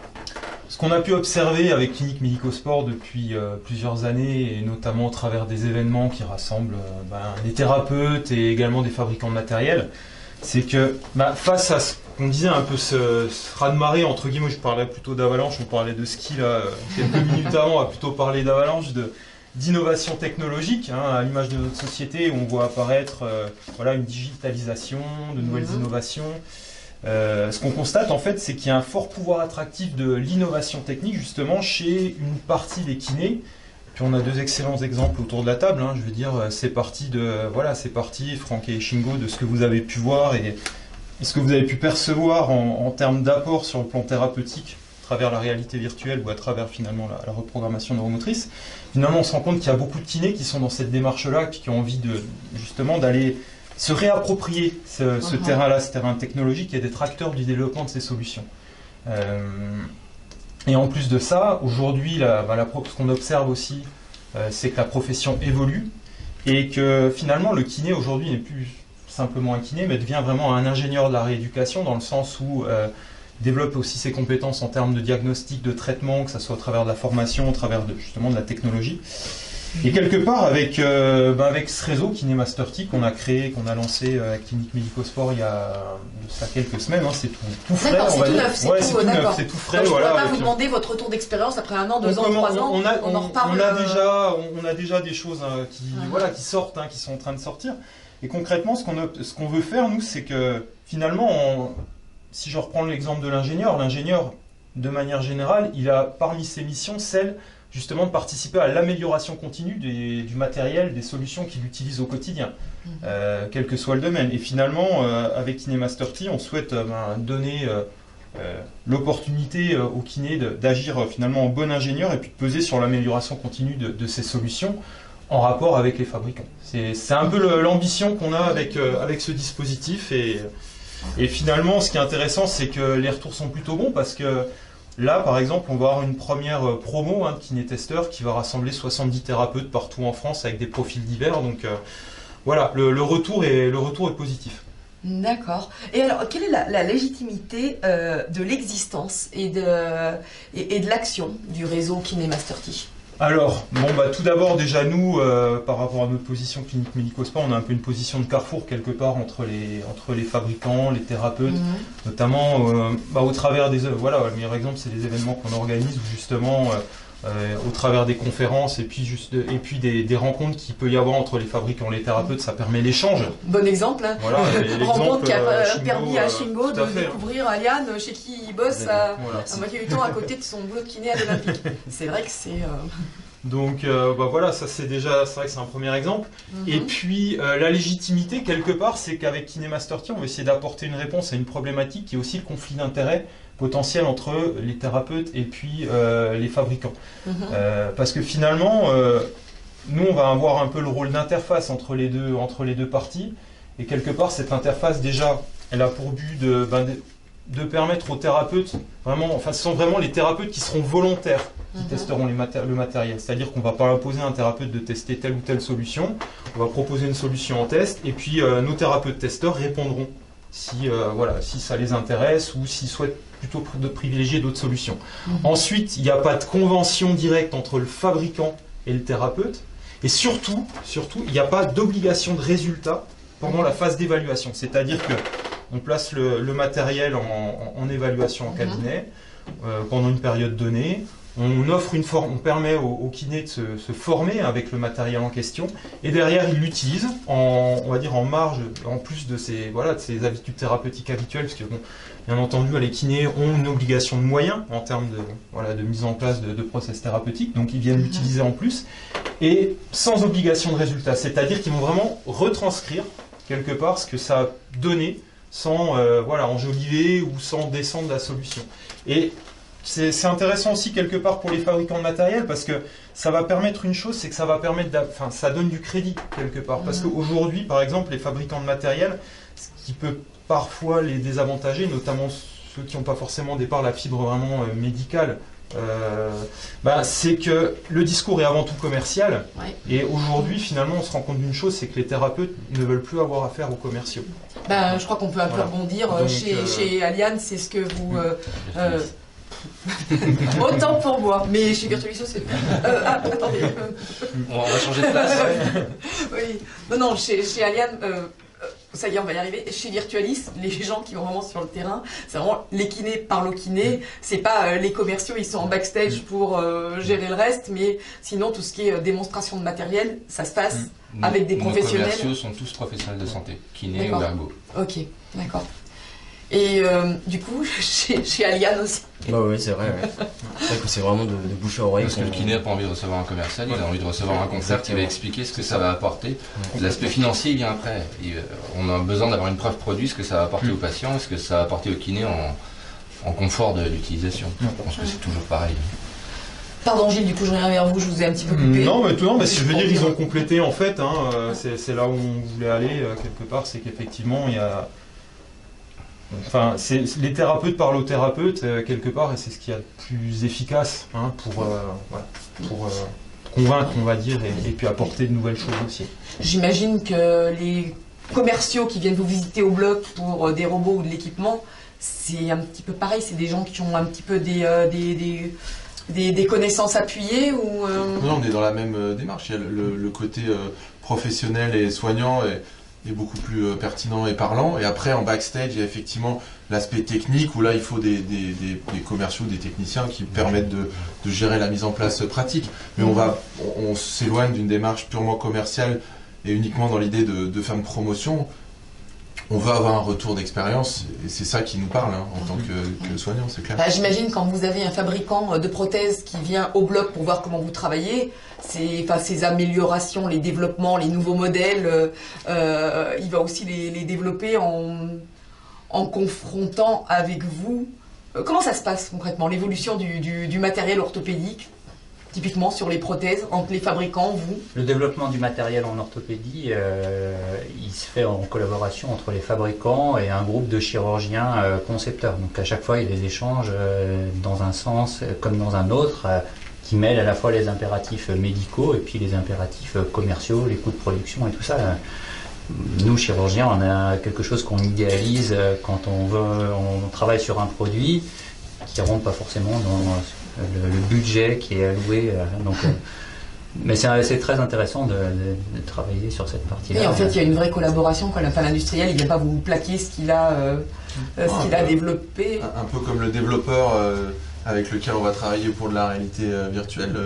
ce qu'on a pu observer avec Clinique Médico-Sport depuis plusieurs années, et notamment au travers des événements qui rassemblent des thérapeutes et également des fabricants de matériel, c'est que face à ce qu'on disait un peu ce raz-de-marée, entre guillemets, je parlais plutôt d'avalanche, on parlait de ski là, quelques minutes avant, on a plutôt parlé d'avalanche, d'innovation technologique, à l'image de notre société, où on voit apparaître une digitalisation, de nouvelles innovations. Ce qu'on constate en fait, c'est qu'il y a un fort pouvoir attractif de l'innovation technique justement chez une partie des kinés. Puis on a deux excellents exemples autour de la table. Je veux dire, c'est parti Franck et Shingo, de ce que vous avez pu voir et ce que vous avez pu percevoir en termes d'apport sur le plan thérapeutique à travers la réalité virtuelle ou à travers finalement la reprogrammation neuromotrice. Finalement, on se rend compte qu'il y a beaucoup de kinés qui sont dans cette démarche-là, qui ont envie justement d'aller se réapproprier ce terrain-là, ce terrain technologique, et d'être acteur du développement de ces solutions. Et en plus de ça, aujourd'hui, ce qu'on observe aussi, c'est que la profession évolue et que finalement le kiné aujourd'hui n'est plus simplement un kiné, mais devient vraiment un ingénieur de la rééducation, dans le sens où développe aussi ses compétences en termes de diagnostic, de traitement, que ce soit au travers de la formation, au travers justement de la technologie. Et quelque part, avec ce réseau Kiné Master Team qu'on a créé, qu'on a lancé avec Clinique Médico-Sport il y a quelques semaines, c'est tout frais. D'accord, c'est tout neuf, c'est tout frais. Donc, je ne pourrais pas vous demander votre retour d'expérience après 1 an, 2 ans, 3 ans. On en reparle. On a déjà des choses qui sortent, qui sont en train de sortir. Et concrètement, ce qu'on veut faire, nous, c'est que finalement, si je reprends l'exemple de l'ingénieur, de manière générale, il a parmi ses missions celle justement de participer à l'amélioration continue du matériel, des solutions qu'il utilise au quotidien, quel que soit le domaine. Et finalement, avec Kiné Master Team, on souhaite donner l'opportunité au kiné d'agir finalement en bon ingénieur et puis de peser sur l'amélioration continue de ces solutions en rapport avec les fabricants. C'est un peu l'ambition qu'on a avec ce dispositif. Et finalement, ce qui est intéressant, c'est que les retours sont plutôt bons, parce que là, par exemple, on va avoir une première promo de kiné-testeurs qui va rassembler 70 thérapeutes partout en France avec des profils divers. Donc voilà, le retour est positif. D'accord. Et alors, quelle est la légitimité de l'existence et de l'action du réseau Kiné Master Team? Alors, tout d'abord, déjà nous, par rapport à notre position Clinique Médico-Sport, on a un peu une position de carrefour quelque part entre les fabricants, les thérapeutes, notamment au travers des œuvres. Voilà, le meilleur exemple, c'est les événements qu'on organise où justement au travers des conférences et puis des rencontres qu'il peut y avoir entre les fabricants et les thérapeutes, ça permet l'échange. Bon exemple, hein. Voilà, rencontre qui a Shingo, permis à Shingo de découvrir Aliane chez qui il bosse à moitié du temps à côté de son boulot de kiné à l'Olympique. C'est vrai que c'est... Donc voilà, ça c'est vrai que c'est un premier exemple. Et puis la légitimité quelque part, c'est qu'avec KinéMaster T, on va essayer d'apporter une réponse à une problématique qui est aussi le conflit d'intérêts potentiel entre les thérapeutes et puis les fabricants. Parce que finalement, nous on va avoir un peu le rôle d'interface entre les deux parties. Et quelque part, cette interface déjà, elle a pour but de permettre aux thérapeutes, vraiment, enfin ce sont vraiment les thérapeutes qui seront volontaires qui testeront le matériel. C'est-à-dire qu'on ne va pas imposer à un thérapeute de tester telle ou telle solution, on va proposer une solution en test, et puis nos thérapeutes testeurs répondront si ça les intéresse ou s'ils souhaitent plutôt de privilégier d'autres solutions. Ensuite, il n'y a pas de convention directe entre le fabricant et le thérapeute, et surtout, il n'y a pas d'obligation de résultat pendant la phase d'évaluation. C'est-à-dire que on place le matériel en évaluation en cabinet pendant une période donnée. On permet au kiné de se former avec le matériel en question, et derrière il l'utilise on va dire en marge, en plus de ses habitudes thérapeutiques habituelles, parce que bien entendu les kinés ont une obligation de moyens en termes de mise en place de process thérapeutiques, donc ils viennent l'utiliser en plus, et sans obligation de résultat, c'est-à-dire qu'ils vont vraiment retranscrire quelque part ce que ça a donné sans enjoliver ou sans descendre la solution. Et c'est intéressant aussi quelque part pour les fabricants de matériel, parce que ça va permettre une chose, c'est que ça va permettre, ça donne du crédit quelque part. Parce qu'aujourd'hui, par exemple, les fabricants de matériel, ce qui peut parfois les désavantager, notamment ceux qui n'ont pas forcément au départ la fibre vraiment médicale, c'est que le discours est avant tout commercial. Et aujourd'hui, finalement, on se rend compte d'une chose, c'est que les thérapeutes ne veulent plus avoir affaire aux commerciaux. Je crois qu'on peut un peu rebondir. Donc, chez Aliane, c'est ce que vous... Autant pour moi, mais chez Virtualiso c'est... attendez. On va changer de place. Oui. Non, chez Aliane, ça y est, on va y arriver. Chez Virtualis, les gens qui vont vraiment sur le terrain, c'est vraiment les kinés parlent aux kinés. C'est pas les commerciaux, ils sont en backstage pour gérer le reste, mais sinon tout ce qui est démonstration de matériel, ça se passe avec des professionnels. Nos commerciaux sont tous professionnels de santé, kinés ou ergo. Ok, d'accord. Et du coup, chez Aliane aussi. Oui, c'est vrai. Ouais. C'est vrai que c'est vraiment de bouche à oreille. Parce que le kiné n'a pas envie de recevoir un commercial, il a envie de recevoir un confrère qui va expliquer ce que ça va apporter. L'aspect financier, il vient après. On a besoin d'avoir une preuve produit, ce que ça va apporter au patient, ce que ça va apporter au kiné en confort d'utilisation. Je pense que c'est toujours pareil. Pardon Gilles, du coup je reviens vers vous, je vous ai un petit peu coupé. Non, mais je veux dire, ils ont complété en fait. C'est là où on voulait aller quelque part, c'est qu'effectivement il y a... Enfin, les thérapeutes parlent aux thérapeutes quelque part, et c'est ce qui est le plus efficace pour convaincre, on va dire, et puis apporter de nouvelles choses aussi. J'imagine que les commerciaux qui viennent vous visiter au bloc pour des robots ou de l'équipement, c'est un petit peu pareil, c'est des gens qui ont un petit peu des connaissances appuyées ou Non, on est dans la même démarche. Il y a le côté professionnel et soignant est beaucoup plus pertinent et parlant. Et après, en backstage, il y a effectivement l'aspect technique où là, il faut des commerciaux, des techniciens qui permettent de gérer la mise en place pratique. Mais on s'éloigne d'une démarche purement commerciale et uniquement dans l'idée de faire une promotion. On veut avoir un retour d'expérience et c'est ça qui nous parle en tant que soignant, c'est clair. J'imagine quand vous avez un fabricant de prothèses qui vient au bloc pour voir comment vous travaillez, ces améliorations, les développements, les nouveaux modèles, il va aussi les développer en confrontant avec vous. Comment ça se passe concrètement, l'évolution du matériel orthopédique, typiquement sur les prothèses, entre les fabricants, vous? Le développement du matériel en orthopédie, il se fait en collaboration entre les fabricants et un groupe de chirurgiens concepteurs. Donc à chaque fois, il y a des échanges dans un sens comme dans un autre qui mêlent à la fois les impératifs médicaux et puis les impératifs commerciaux, les coûts de production et tout ça. Nous, chirurgiens, on a quelque chose qu'on idéalise quand on travaille sur un produit qui ne rentre pas forcément dans le budget qui est alloué. Mais c'est très intéressant de travailler sur cette partie-là. Et en fait, il y a une vraie collaboration. L'industriel, il ne vient pas vous plaquer ce qu'il a développé. Un peu comme le développeur avec lequel on va travailler pour de la réalité virtuelle.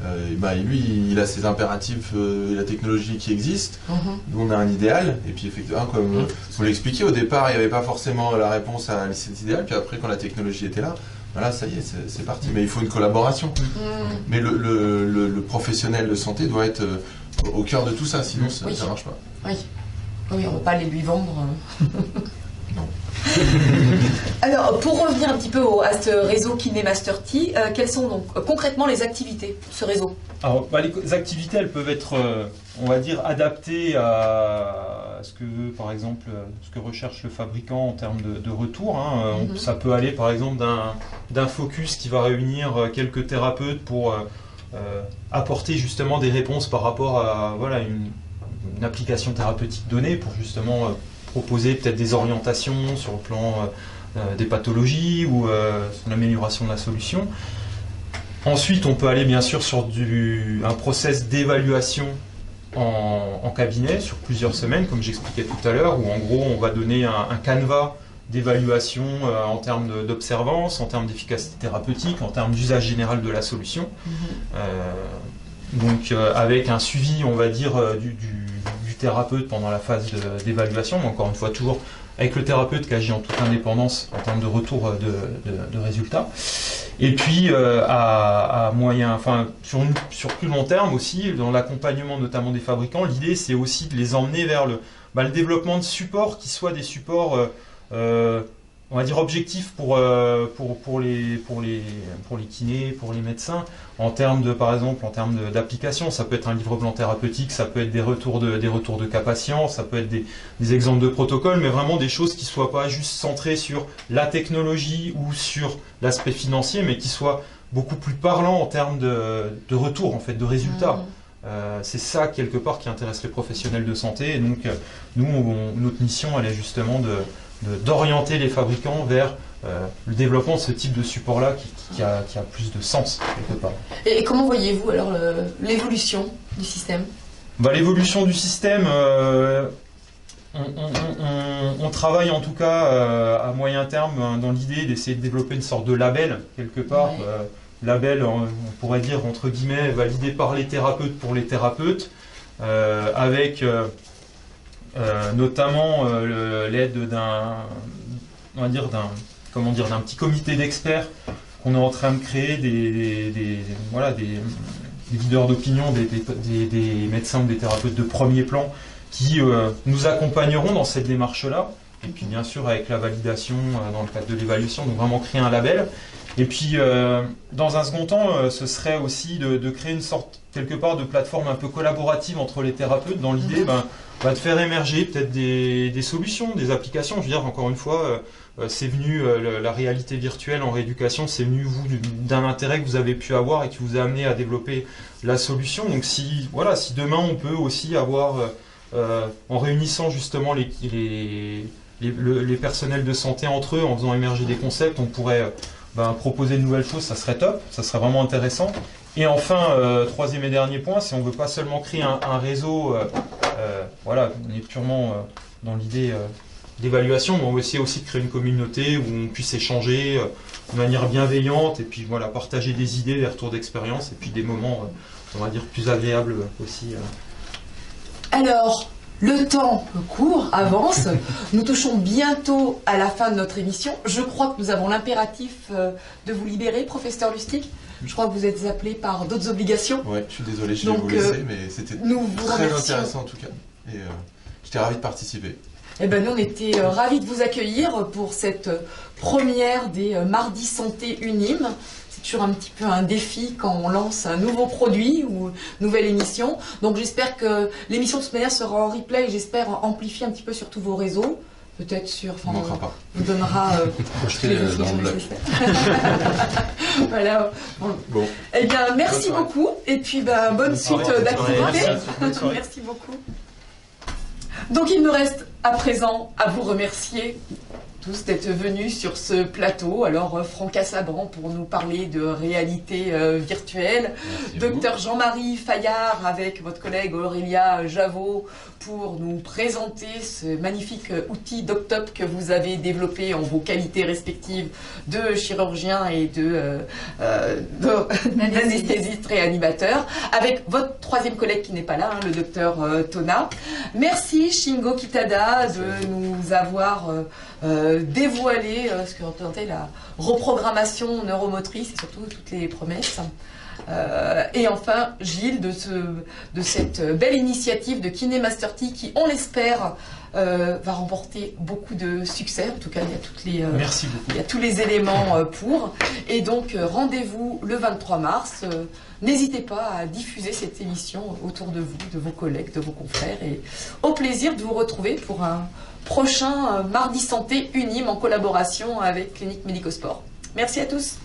Et lui, il a ses impératifs et la technologie qui existe. Nous, on a un idéal. Et puis, effectivement, comme vous l'expliquez, au départ, il n'y avait pas forcément la réponse à cet idéal. Puis après, quand la technologie était là, voilà, ça y est, c'est parti. Mais il faut une collaboration. Mais le professionnel de santé doit être au cœur de tout ça, sinon ça ne marche pas. Oui, on ne va pas aller lui vendre. Non. Alors, pour revenir un petit peu à ce réseau KinéMaster-T, quelles sont donc concrètement les activités de ce réseau? Alors, les activités, elles peuvent être, on va dire, adaptées à ce que, par exemple, ce que recherche le fabricant en termes de retour. Ça peut aller, par exemple, d'un focus qui va réunir quelques thérapeutes pour apporter justement des réponses par rapport à une application thérapeutique donnée pour justement proposer peut-être des orientations sur le plan des pathologies ou l'amélioration de la solution. Ensuite, on peut aller bien sûr sur un process d'évaluation en cabinet sur plusieurs semaines, comme j'expliquais tout à l'heure, où en gros on va donner un canevas d'évaluation en termes d'observance, en termes d'efficacité thérapeutique, en termes d'usage général de la solution. Donc avec un suivi, on va dire, du thérapeute pendant la phase d'évaluation, mais encore une fois toujours avec le thérapeute qui agit en toute indépendance en termes de retour de résultats. Et puis à moyen, sur plus long terme aussi, dans l'accompagnement notamment des fabricants, l'idée c'est aussi de les emmener vers le développement de supports qui soient des supports on va dire objectifs pour les kinés, pour les médecins, par exemple en termes d'application. Ça peut être un livre blanc thérapeutique, ça peut être des retours de cas patients, ça peut être des exemples de protocoles, mais vraiment des choses qui ne soient pas juste centrées sur la technologie ou sur l'aspect financier, mais qui soient beaucoup plus parlants en termes de retour, en fait, de résultats. C'est ça, quelque part, qui intéresse les professionnels de santé. Et donc, notre mission, elle est justement d'orienter les fabricants vers le développement de ce type de support-là qui a plus de sens, quelque part. Et comment voyez-vous alors l'évolution du système? L'évolution du système, on travaille en tout cas à moyen terme dans l'idée d'essayer de développer une sorte de label, quelque part. Label, on pourrait dire, entre guillemets, validé par les thérapeutes pour les thérapeutes, avec notamment l'aide d'un petit comité d'experts qu'on est en train de créer, des leaders d'opinion, des médecins ou des thérapeutes de premier plan qui nous accompagneront dans cette démarche-là. Et puis bien sûr avec la validation dans le cadre de l'évaluation, donc vraiment créer un label. Et puis dans un second temps, ce serait aussi de créer une sorte quelque part de plateforme un peu collaborative entre les thérapeutes dans l'idée de faire émerger peut-être des solutions, des applications. Je veux dire, encore une fois, c'est venu, la réalité virtuelle en rééducation, c'est venu d'un intérêt que vous avez pu avoir et qui vous a amené à développer la solution. Donc si demain on peut aussi avoir, en réunissant justement les personnels de santé entre eux, en faisant émerger des concepts, on pourrait proposer de nouvelles choses, ça serait top, ça serait vraiment intéressant. Et enfin, troisième et dernier point, si on ne veut pas seulement créer un réseau, on est purement dans l'idée d'évaluation, mais on veut essayer aussi de créer une communauté où on puisse échanger de manière bienveillante et puis partager des idées, des retours d'expérience et puis des moments, on va dire, plus agréables aussi. Alors, le temps court, avance. Nous touchons bientôt à la fin de notre émission. Je crois que nous avons l'impératif de vous libérer, professeur Lustig. Je crois que vous êtes appelé par d'autres obligations. Oui, je suis désolé, je vais vous laisser, mais c'était très intéressant en tout cas. Et j'étais ravi de participer. Eh ben, nous, on était ravis de vous accueillir pour cette première des Mardis Santé Unime. C'est toujours un petit peu un défi quand on lance un nouveau produit ou une nouvelle émission. Donc j'espère que l'émission de toute manière sera en replay et j'espère amplifier un petit peu sur tous vos réseaux. Peut-être sur... On ne manquera pas. On vous donnera... dans le bloc. Voilà. Bon. Eh bien, merci beaucoup. Et puis, bonne suite d'activité. Merci beaucoup. Donc, il me reste à présent à vous remercier tous d'être venus sur ce plateau. Alors Franck Assabran pour nous parler de réalité virtuelle, Dr Jean-Marie Fayard avec votre collègue Aurélia Javot pour nous présenter ce magnifique outil DocTop que vous avez développé en vos qualités respectives de chirurgien et d'anesthésiste réanimateur, avec votre troisième collègue qui n'est pas là, le docteur Tona. Merci Shingo Kitada de nous avoir dévoilé ce que représentait la reprogrammation neuromotrice et surtout toutes les promesses. Et enfin Gilles de cette belle initiative de Kiné Master T qui, on l'espère, va remporter beaucoup de succès. En tout cas, Merci beaucoup. Il y a tous les éléments pour. Et donc, rendez-vous le 23 mars. N'hésitez pas à diffuser cette émission autour de vous, de vos collègues, de vos confrères. Et au plaisir de vous retrouver pour un prochain Mardi Santé Unime en collaboration avec Clinique Médicosport. Merci à tous.